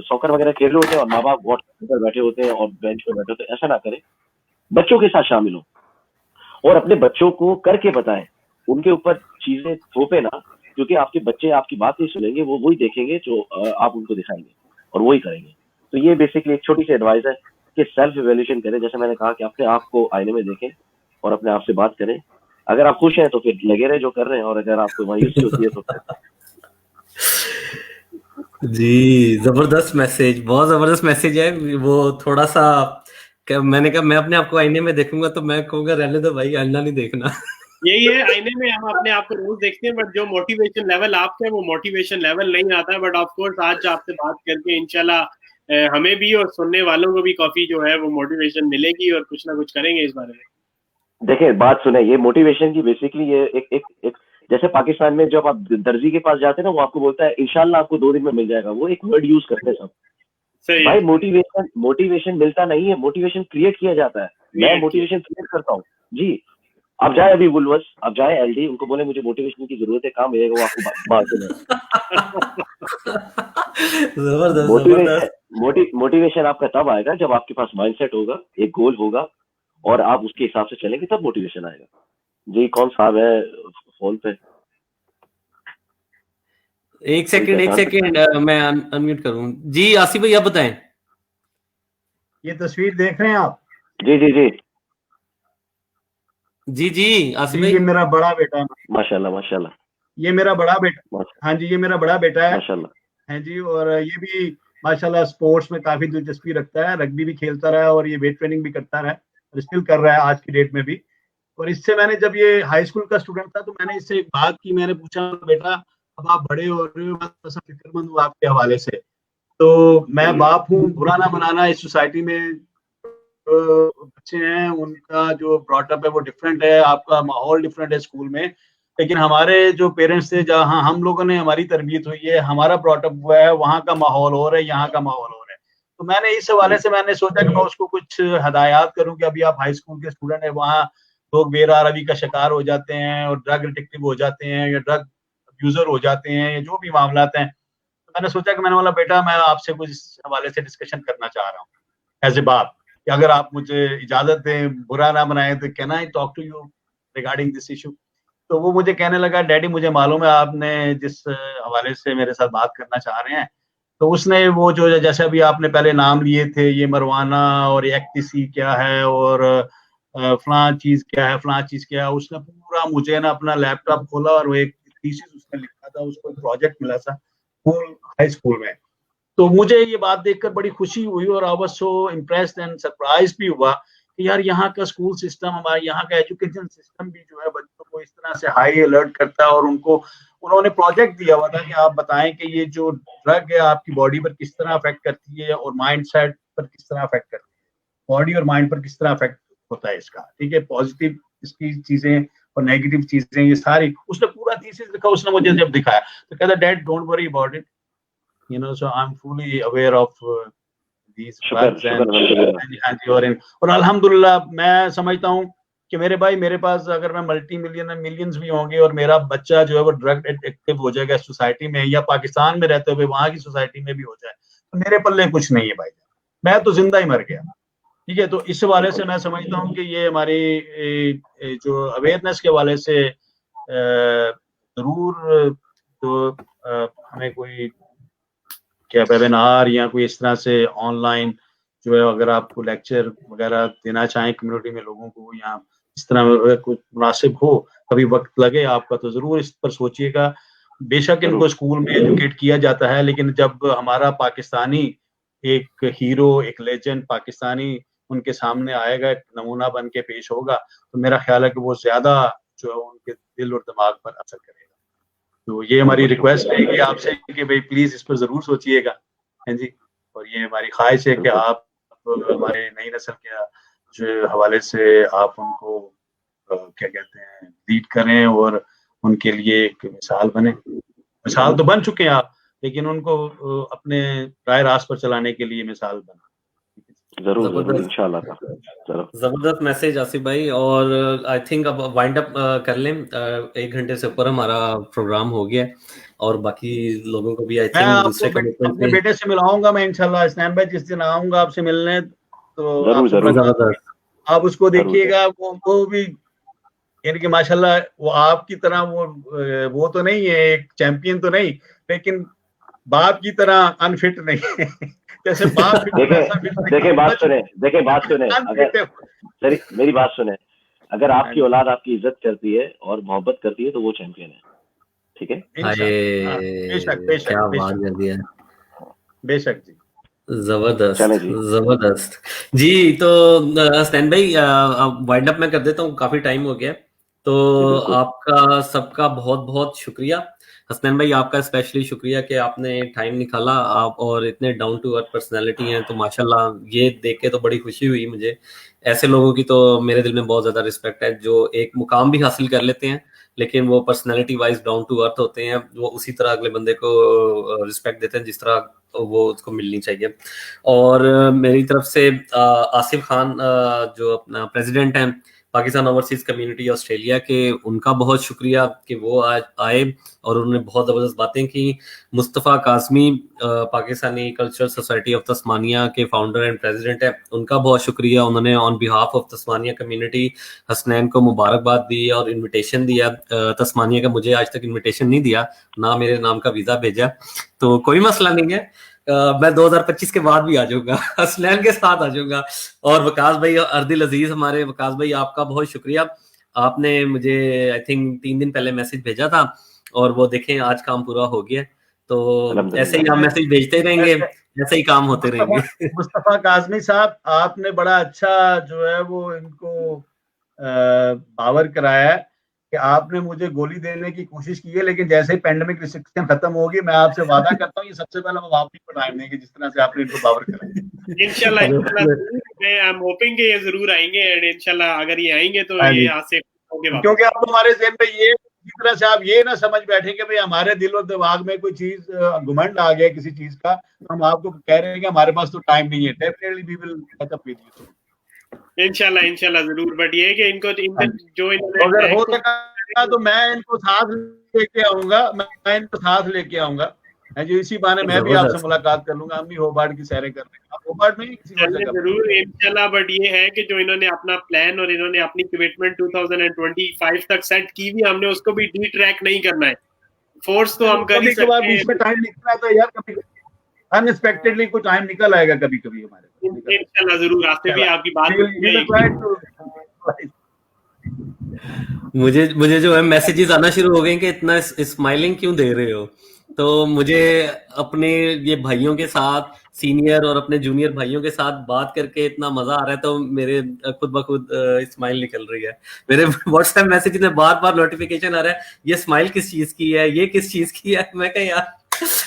सॉकर वगैरह खेल रहे होते हैं और माँ बाप व्हाट्सएप पर बैठे होते हैं और बेंच पर बैठे होते हैं। ऐसा ना करें, बच्चों के साथ शामिल हो और अपने बच्चों को करके बताएं, उनके ऊपर चीजें थोपे ना, क्योंकि आपके बच्चे आपकी बात नहीं सुनेंगे, वो वही देखेंगे जो आप उनको दिखाएंगे और वही करेंगे। तो ये बेसिकली एक छोटी सी एडवाइस है कि सेल्फ इवैल्यूएशन करें। जैसे मैंने कहा कि अपने आप को आईने में देखें और अपने आप से बात करें। अगर आप खुश हैं तो फिर लगे रहे जो कर रहे हैं, और अगर आपको मायूसी होती है तो जी, जबरदस्त मैसेज, बहुत जबरदस्त मैसेज है। वो थोड़ा सा मैंने कहा मैं अपने आप को आईने में देखूंगा तो मैं कहूंगा रहने दो भाई, आईना नहीं देखना। यही है, आईने में हम अपने आप को रोज देखते हैं, बट जो मोटिवेशन लेवल आपका है वो मोटिवेशन लेवल नहीं आता है। बट ऑफ कोर्स आज आपसे बात करके इंशाल्लाह हमें भी और सुनने वालों को भी काफी जो है वो मोटिवेशन मिलेगी और कुछ ना कुछ करेंगे इस बारे में। देखिए बात सुने, ये मोटिवेशन की बेसिकली ये एक जैसे पाकिस्तान में जब आप दर्जी के पास जाते हैं ना, वो आपको बोलता है इंशाल्लाह आपको 2 दिन में मिल जाएगा। वो एक वर्ड यूज करते हैं सब। सही भाई मोटिवेशन मिलता नहीं है, मोटिवेशन क्रिएट किया जाता है। मैं मोटिवेशन क्रिएट करता हूँ जी। आप जाए अभी वुलवर्स, आप जाए एलडी, उनको बोले मुझे मोटिवेशन की जरूरत है, काम मिलेगा, वो आपको बात मोटिवेशन आपका तब आएगा जब आपके पास माइंडसेट होगा, एक गोल होगा और आप उसके हिसाब से चलेंगे, तब मोटिवेशन आएगा। जी कौन साहब है फोन पे? एक सेकंड मैं अनम्यूट करूं। जी आसिफ भाई आप बताएं। ये तस्वीर देख रहे हैं आप? जी जी जी जी जी आसिफ भाई, ये मेरा बड़ा बेटा है। माशाल्लाह माशाल्लाह। ये मेरा बड़ा बेटा, हाँ जी, ये मेरा बड़ा बेटा है माशाल्लाह। है जी। और ये भी माशाल्लाह स्पोर्ट्स में काफी दिलचस्पी रखता है, रग्बी भी खेलता रहा है और ये वेट ट्रेनिंग भी करता रहा है और स्टिल कर रहा है आज की डेट में भी। और इससे मैंने, जब ये हाई स्कूल का स्टूडेंट था, तो मैंने इससे एक बात की। मैंने पूछा बेटा अब आप बड़े हो रहे हो, मैं थोड़ा सा फिक्रमंद हूँ आपके हवाले से। तो मैं बाप हूँ, बुरा ना बनाना, इस सोसाइटी में बच्चे हैं उनका जो ब्रॉटअप है वो डिफरेंट है, आपका माहौल डिफरेंट है स्कूल में, लेकिन हमारे जो पेरेंट्स थे, जहाँ हम लोगों ने हमारी तरबियत हुई है, हमारा ब्रॉटअप हुआ है, वहाँ का माहौल और है, यहाँ का माहौल और है। तो मैंने इस हवाले से मैंने सोचा कि मैं उसको कुछ हदायत करूँ कि अभी आप हाई स्कूल के स्टूडेंट है, वहाँ लोग बेरारवी का शिकार हो जाते हैं और ड्रग एडिक्टिव हो जाते हैं या ड्रग अब्यूजर हो जाते हैं, या जो भी मामला हैं। तो मैंने सोचा कि मैंने बोला बेटा मैं आपसे कुछ इस हवाले से डिस्कशन करना चाह रहा हूँ एज ए बाप, कि अगर आप मुझे इजाजत दें, बुरा ना बनाए, तो can I talk to you regarding this issue. तो वो मुझे कहने लगा डैडी मुझे मालूम है आपने जिस हवाले से मेरे साथ बात करना चाह रहे हैं। तो उसने वो जो जैसे अभी आपने पहले नाम लिए थे, ये मरवाना और एक्टिसी क्या है और फलां चीज क्या है, फलां चीज क्या है, उसने पूरा मुझे ना अपना लैपटॉप खोला और वो एक थीसिस उसने लिखा था, उसको एक प्रोजेक्ट मिला था हाई स्कूल में। तो मुझे ये बात देखकर बड़ी खुशी हुई और I was so impressed and surprise भी हुआ कि यार यहाँ का स्कूल सिस्टम, हमारे यहाँ का एजुकेशन सिस्टम भी जो है बच्चों को इस तरह से हाई अलर्ट करता है। और उन्होंने प्रोजेक्ट दिया हुआ था कि आप बताएं कि ये जो ड्रग है आपकी बॉडी पर किस तरह अफेक्ट करती है और माइंड सेट पर किस तरह अफेक्ट करती है, बॉडी और माइंड पर किस तरह अफेक्ट होता है इसका, ठीक है, पॉजिटिव इसकी चीजें और नेगेटिव चीजें, ये सारी उसने पूरा थीसिस लिखा। उसने मुझे जब दिखाया तो कहता dad don't worry about it, you know, so I'm fully aware of these drugs और अल्हम्दुलिल्लाह मैं समझता हूँ कि मेरे भाई, मेरे पास अगर मैं मल्टी मिलियन मिलियंस भी होंगे और मेरा बच्चा जो है वो ड्रग एडिक्टिव हो जाएगा सोसाइटी में या पाकिस्तान में रहते हुए वहां की सोसाइटी में भी हो जाए, तो मेरे पल्ले कुछ नहीं है भाई, मैं तो जिंदा ही मर गया, ठीक है। तो इस हवाले से मैं समझता हूँ कि ये हमारी जो अवेयरनेस के हवाले से जरूर तो हमें कोई क्या वेबिनार या कोई इस तरह से ऑनलाइन जो है, अगर आपको लेक्चर वगैरह देना चाहें कम्युनिटी में लोगों को, या इस तरह कुछ मुनासिब हो, कभी वक्त लगे आपका, तो जरूर इस पर सोचिएगा। बेशक इनको स्कूल में एजुकेट किया जाता है, लेकिन जब हमारा पाकिस्तानी एक हीरो, एक लेजेंड पाकिस्तानी उनके सामने आएगा, एक नमूना बन के पेश होगा, तो मेरा ख्याल है कि वो ज्यादा जो है उनके दिल और दिमाग पर असर करेगा। तो ये हमारी रिक्वेस्ट रहेगी आपसे कि भाई प्लीज इस पर जरूर सोचिएगा, हैं जी। और ये हमारी ख्वाहिश है कि आप हमारे नई नस्ल के जो हवाले से आप उनको क्या कहते हैं लीड करें और उनके लिए एक मिसाल बने। मिसाल तो बन चुके हैं आप, लेकिन उनको अपने राय रास्त पर चलाने के लिए मिसाल बना। जरूर इंशाल्लाह। जबरदस्त मैसेज आसिफ भाई। और आई थिंक अब वाइंड अप कर लें, 1 घंटे से ऊपर हमारा प्रोग्राम हो गया और बाकी लोगों को भी आई थिंक दूसरे कमिटमेंट अपने बेटे से मिलाऊंगा मैं इंशाल्लाह। हसनैन भाई जिस दिन आऊंगा आपसे मिलने, तो जरूर आप उसको देखिएगा। वो भी यानी कि माशाल्लाह वो आपकी तरह वो तो नहीं है, एक चैंपियन तो नहीं, लेकिन बाप की तरह अनफिट नहीं है। जैसे बाप देखे बात सुने अगर मेरी बात सुने, अगर आपकी औलाद आपकी इज्जत करती है और मोहब्बत करती है तो वो चैंपियन है, ठीक है। बेशक जी, जबरदस्त जी। तो हसनैन भाई वाइंड अप मैं कर देता हूँ, काफी टाइम हो गया। तो आपका सबका बहुत बहुत शुक्रिया हसनैन भाई, आपका स्पेशली शुक्रिया कि आपने टाइम निकाला। आप और इतने डाउन टू अर्थ पर्सनालिटी हैं, तो माशाल्लाह ये देख के तो बड़ी खुशी हुई मुझे। ऐसे लोगों की तो मेरे दिल में बहुत ज्यादा रिस्पेक्ट है, जो एक मुकाम भी हासिल कर लेते हैं लेकिन वो personality wise down to earth होते हैं। वो उसी तरह अगले बंदे को रिस्पेक्ट देते हैं जिस तरह वो उसको मिलनी चाहिए। और मेरी तरफ से आसिफ खान जो अपना प्रेसिडेंट हैं पाकिस्तान ओवरसीज कम्युनिटी ऑस्ट्रेलिया के, उनका बहुत शुक्रिया कि वो आज आए और उन्होंने बहुत ज़बरदस्त बातें की। Mustafa Kazmi Pakistani cultural society of Tasmania के फाउंडर एंड प्रेसिडेंट है, उनका बहुत शुक्रिया। उन्होंने on behalf of Tasmania community Hasnain को मुबारकबाद दी और इनविटेशन दिया। तस्मानिया का मुझे आज तक इनविटेशन नहीं दिया, ना मेरे नाम का वीज़ा भेजा, तो कोई मसला नहीं है। मैं 2025 के बाद भी आ जाऊंगा, हसनैन के साथ आ जाऊंगा। और वकास भाई, अर्दिल अजीज हमारे वकास भाई, आपका बहुत शुक्रिया। आपने मुझे आई थिंक 3 दिन पहले मैसेज भेजा था और वो देखें आज काम पूरा हो गया। तो ऐसे ही हम मैसेज भेजते रहेंगे, ऐसे ही काम होते रहेंगे। मुस्तफा काज़मी साहब, आपने बड़ा अच्छा जो है वो इनको पावर कराया है कि आपने मुझे गोली देने की कोशिश की है, लेकिन जैसे ही पैंडेमिक रिस्ट्रिक्शन खत्म होगी, मैं आपसे वादा करता हूँ ये सबसे पहले हम आपको टाइम देंगे, जिस तरह से आपने इनको पावर कराया। इंशाल्लाह मैं आई एम होपिंग कि ये जरूर आएंगे एंड इंशाल्लाह अगर ये आएंगे तो ये यहाँ से होंगे, क्योंकि अब हमारे ज़हन में ये इस तरह से आप ये ना समझ बैठे कि भाई हमारे दिल और दिमाग में कोई चीज घुमंड आ गया किसी चीज का, तो हम आपको कह रहे हैं कि हमारे पास तो टाइम नहीं है। Definitely we will catch up with you इंशाल्लाह जरूर। बट ये है कि इनको जो अगर हो सका तो मैं इनको साथ लेके आऊंगा, मैं इनको साथ लेके आऊंगा जो इसी बहाने मैं भी आपसे मुलाकात कर लूंगा। अम्मी होबार्ट की सैरें करने का, होबार्ट नहीं किसी और जगह जरूर इंशाल्लाह। बट ये है कि जो इन्होंने अपना प्लान और इन्होंने अपनी कमिटमेंट 2025 तक सेट की भी, हमने उसको भी डी ट्रैक नहीं करना है। फोर्स तो हम कर ही सकते हैं, बीच में टाइम निकला तो यार कभी अनएक्सपेक्टेडली कोई टाइम निकल आएगा कभी कभी हमारे। इंशाल्लाह जरूर, आपसे भी आपकी बात मुझे जो है मैसेजेस आना शुरू हो गए कि इतना स्माइलिंग क्यों दे रहे हो। तो मुझे अपने ये भाइयों के साथ, सीनियर और अपने जूनियर भाइयों के साथ बात करके इतना मजा आ रहा है, तो मेरे खुद ब खुद स्माइल निकल रही है। मेरे व्हाट्सएप मैसेज में बार बार नोटिफिकेशन आ रहा है, ये स्माइल किस चीज की है, ये किस चीज की है। मैं कह यार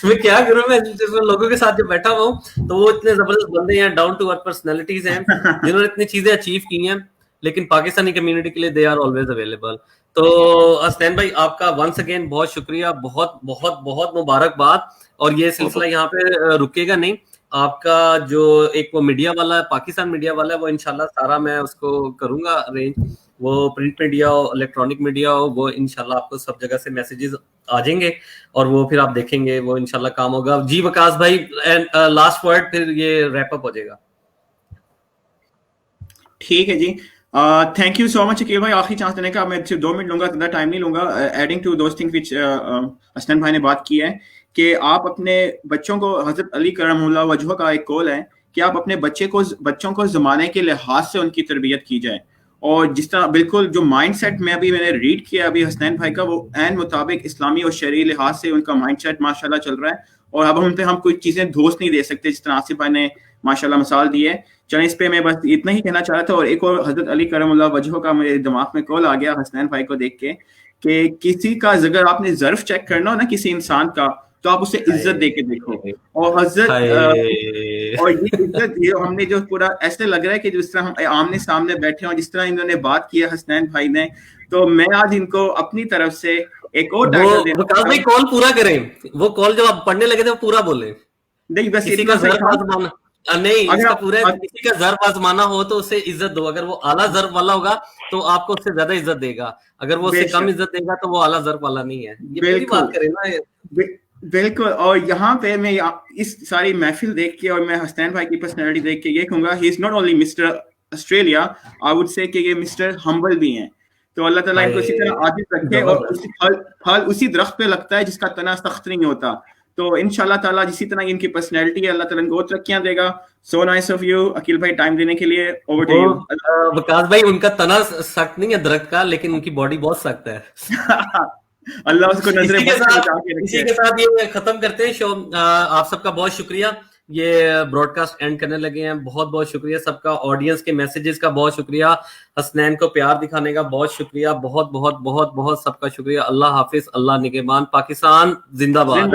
मैं क्या करूं, मैं लोगों के साथ जो बैठा हुआ हूँ तो वो इतने जबरदस्त बंदे हैं, डाउन टू अर्थ पर्सनैलिटीज हैं जिन्होंने इतनी चीजें अचीव की हैं, लेकिन पाकिस्तानी कम्युनिटी के लिए दे आर ऑलवेज अवेलेबल। तो हसनैन भाई आपका वंस अगेन बहुत शुक्रिया, बहुत बहुत बहुत मुबारकबाद। और ये सिलसिला यहाँ पे रुकेगा नहीं। आपका जो एक वो मीडिया वाला है, पाकिस्तान मीडिया वाला है, वो इंशाल्लाह सारा मैं उसको करूंगा अरेंज, वो प्रिंट मीडिया हो, इलेक्ट्रॉनिक मीडिया हो, वो इंशाल्लाह आपको सब जगह से मैसेजेस आ जाएंगे और वो फिर आप देखेंगे, वो इंशाल्लाह काम होगा। जी वकास भाई, एंड लास्ट वर्ड, फिर ये रैप अप हो जाएगा। ठीक है जी, thank you so much Aqeel भाई, आखिरी चांस देने का। मैं सिर्फ 2 मिनट लूंगा, ज़्यादा टाइम नहीं लूंगा। Adding to those things which Hasnain भाई ने बात की है कि आप अपने बच्चों को, हजरत अली करमुल्लाह वजह का एक कौल है कि आप अपने बच्चों को ज़माने के लिहाज से उनकी तरबियत की जाए। और जिस तरह बिल्कुल जो माइंड सेट में अभी मैंने रीड किया अभी हसनैन भाई का, वो एन मुताबिक इस्लामी और शरई लिहाज से उनका माइंड सेट माशाल्लाह चल रहा है। और अब हम कोई चीज़ें दोस्त नहीं दे सकते, जिस तरह आसिफ भाई ने माशाल्लाह मिसाल दी है। चलें इस पे मैं बस इतना ही कहना चाह रहा था। और एक और हजरत अली करमुल्लाह वजह का मेरे दिमाग में कॉल आ गया हसनैन भाई को देख के कि किसी का अगर आपने ज़र्फ चेक करना हो ना किसी इंसान का, तो आप उसे इज्जत दे के देखो। और हजरत और ये इज्जत ये हमने जो पूरा ऐसे लग रहा है कि जिस तरह हम आमने सामने बैठे और जिस तरह इन्होंने बात की है हसनैन भाई ने, तो मैं आज इनको अपनी तरफ से एक और भाई कॉल पूरा करें। वो कॉल जब आप पढ़ने लगे थे वो पूरा बोले। नहीं बस किसी का ज़र्फ आजमाना नहीं, इसका पूरा किसी का ज़र्फ आजमाना हो तो उसे इज्जत दो। अगर वो आला ज़र्फ वाला होगा तो आपको उससे ज्यादा इज्जत देगा, अगर वो उससे कम इज्जत देगा तो वो आला ज़र्फ वाला नहीं है। ये पूरी बात करें ना। बिल्कुल। और यहाँ पे मैं इस सारी महफिल देख के और मैं हसनैन भाई की पर्सनैलिटी देख के ये कहूंगा, he is not only mister Australia, I would say कि ये मिस्टर हम्बल भी हैं। तो अल्लाह ताला इनको इसी तरह आजिज़ रखे और फल उसी दरख्त पे लगता है जिसका तना सख्त नहीं होता। तो इंशाल्लाह ताला जिसी तरह इनकी पर्सनैलिटी है अल्लाह ताला इनको और तरक्कियां देगा। So nice of you Aqeel भाई टाइम देने के लिए। Over to you. विकास भाई उनका तना सख्त नहीं है दरख्त का, लेकिन उनकी बॉडी बहुत सख्त है। अल्लाह उसको नजरे इसी के साथ ये खत्म करते हैं शो। आप सबका बहुत शुक्रिया। ये ब्रॉडकास्ट एंड करने लगे हैं। बहुत बहुत शुक्रिया सबका, ऑडियंस के मैसेजेस का बहुत शुक्रिया, हसनैन को प्यार दिखाने का बहुत शुक्रिया, बहुत बहुत बहुत बहुत सबका शुक्रिया। अल्लाह हाफिज, अल्लाह निगहबान, पाकिस्तान जिंदाबाद।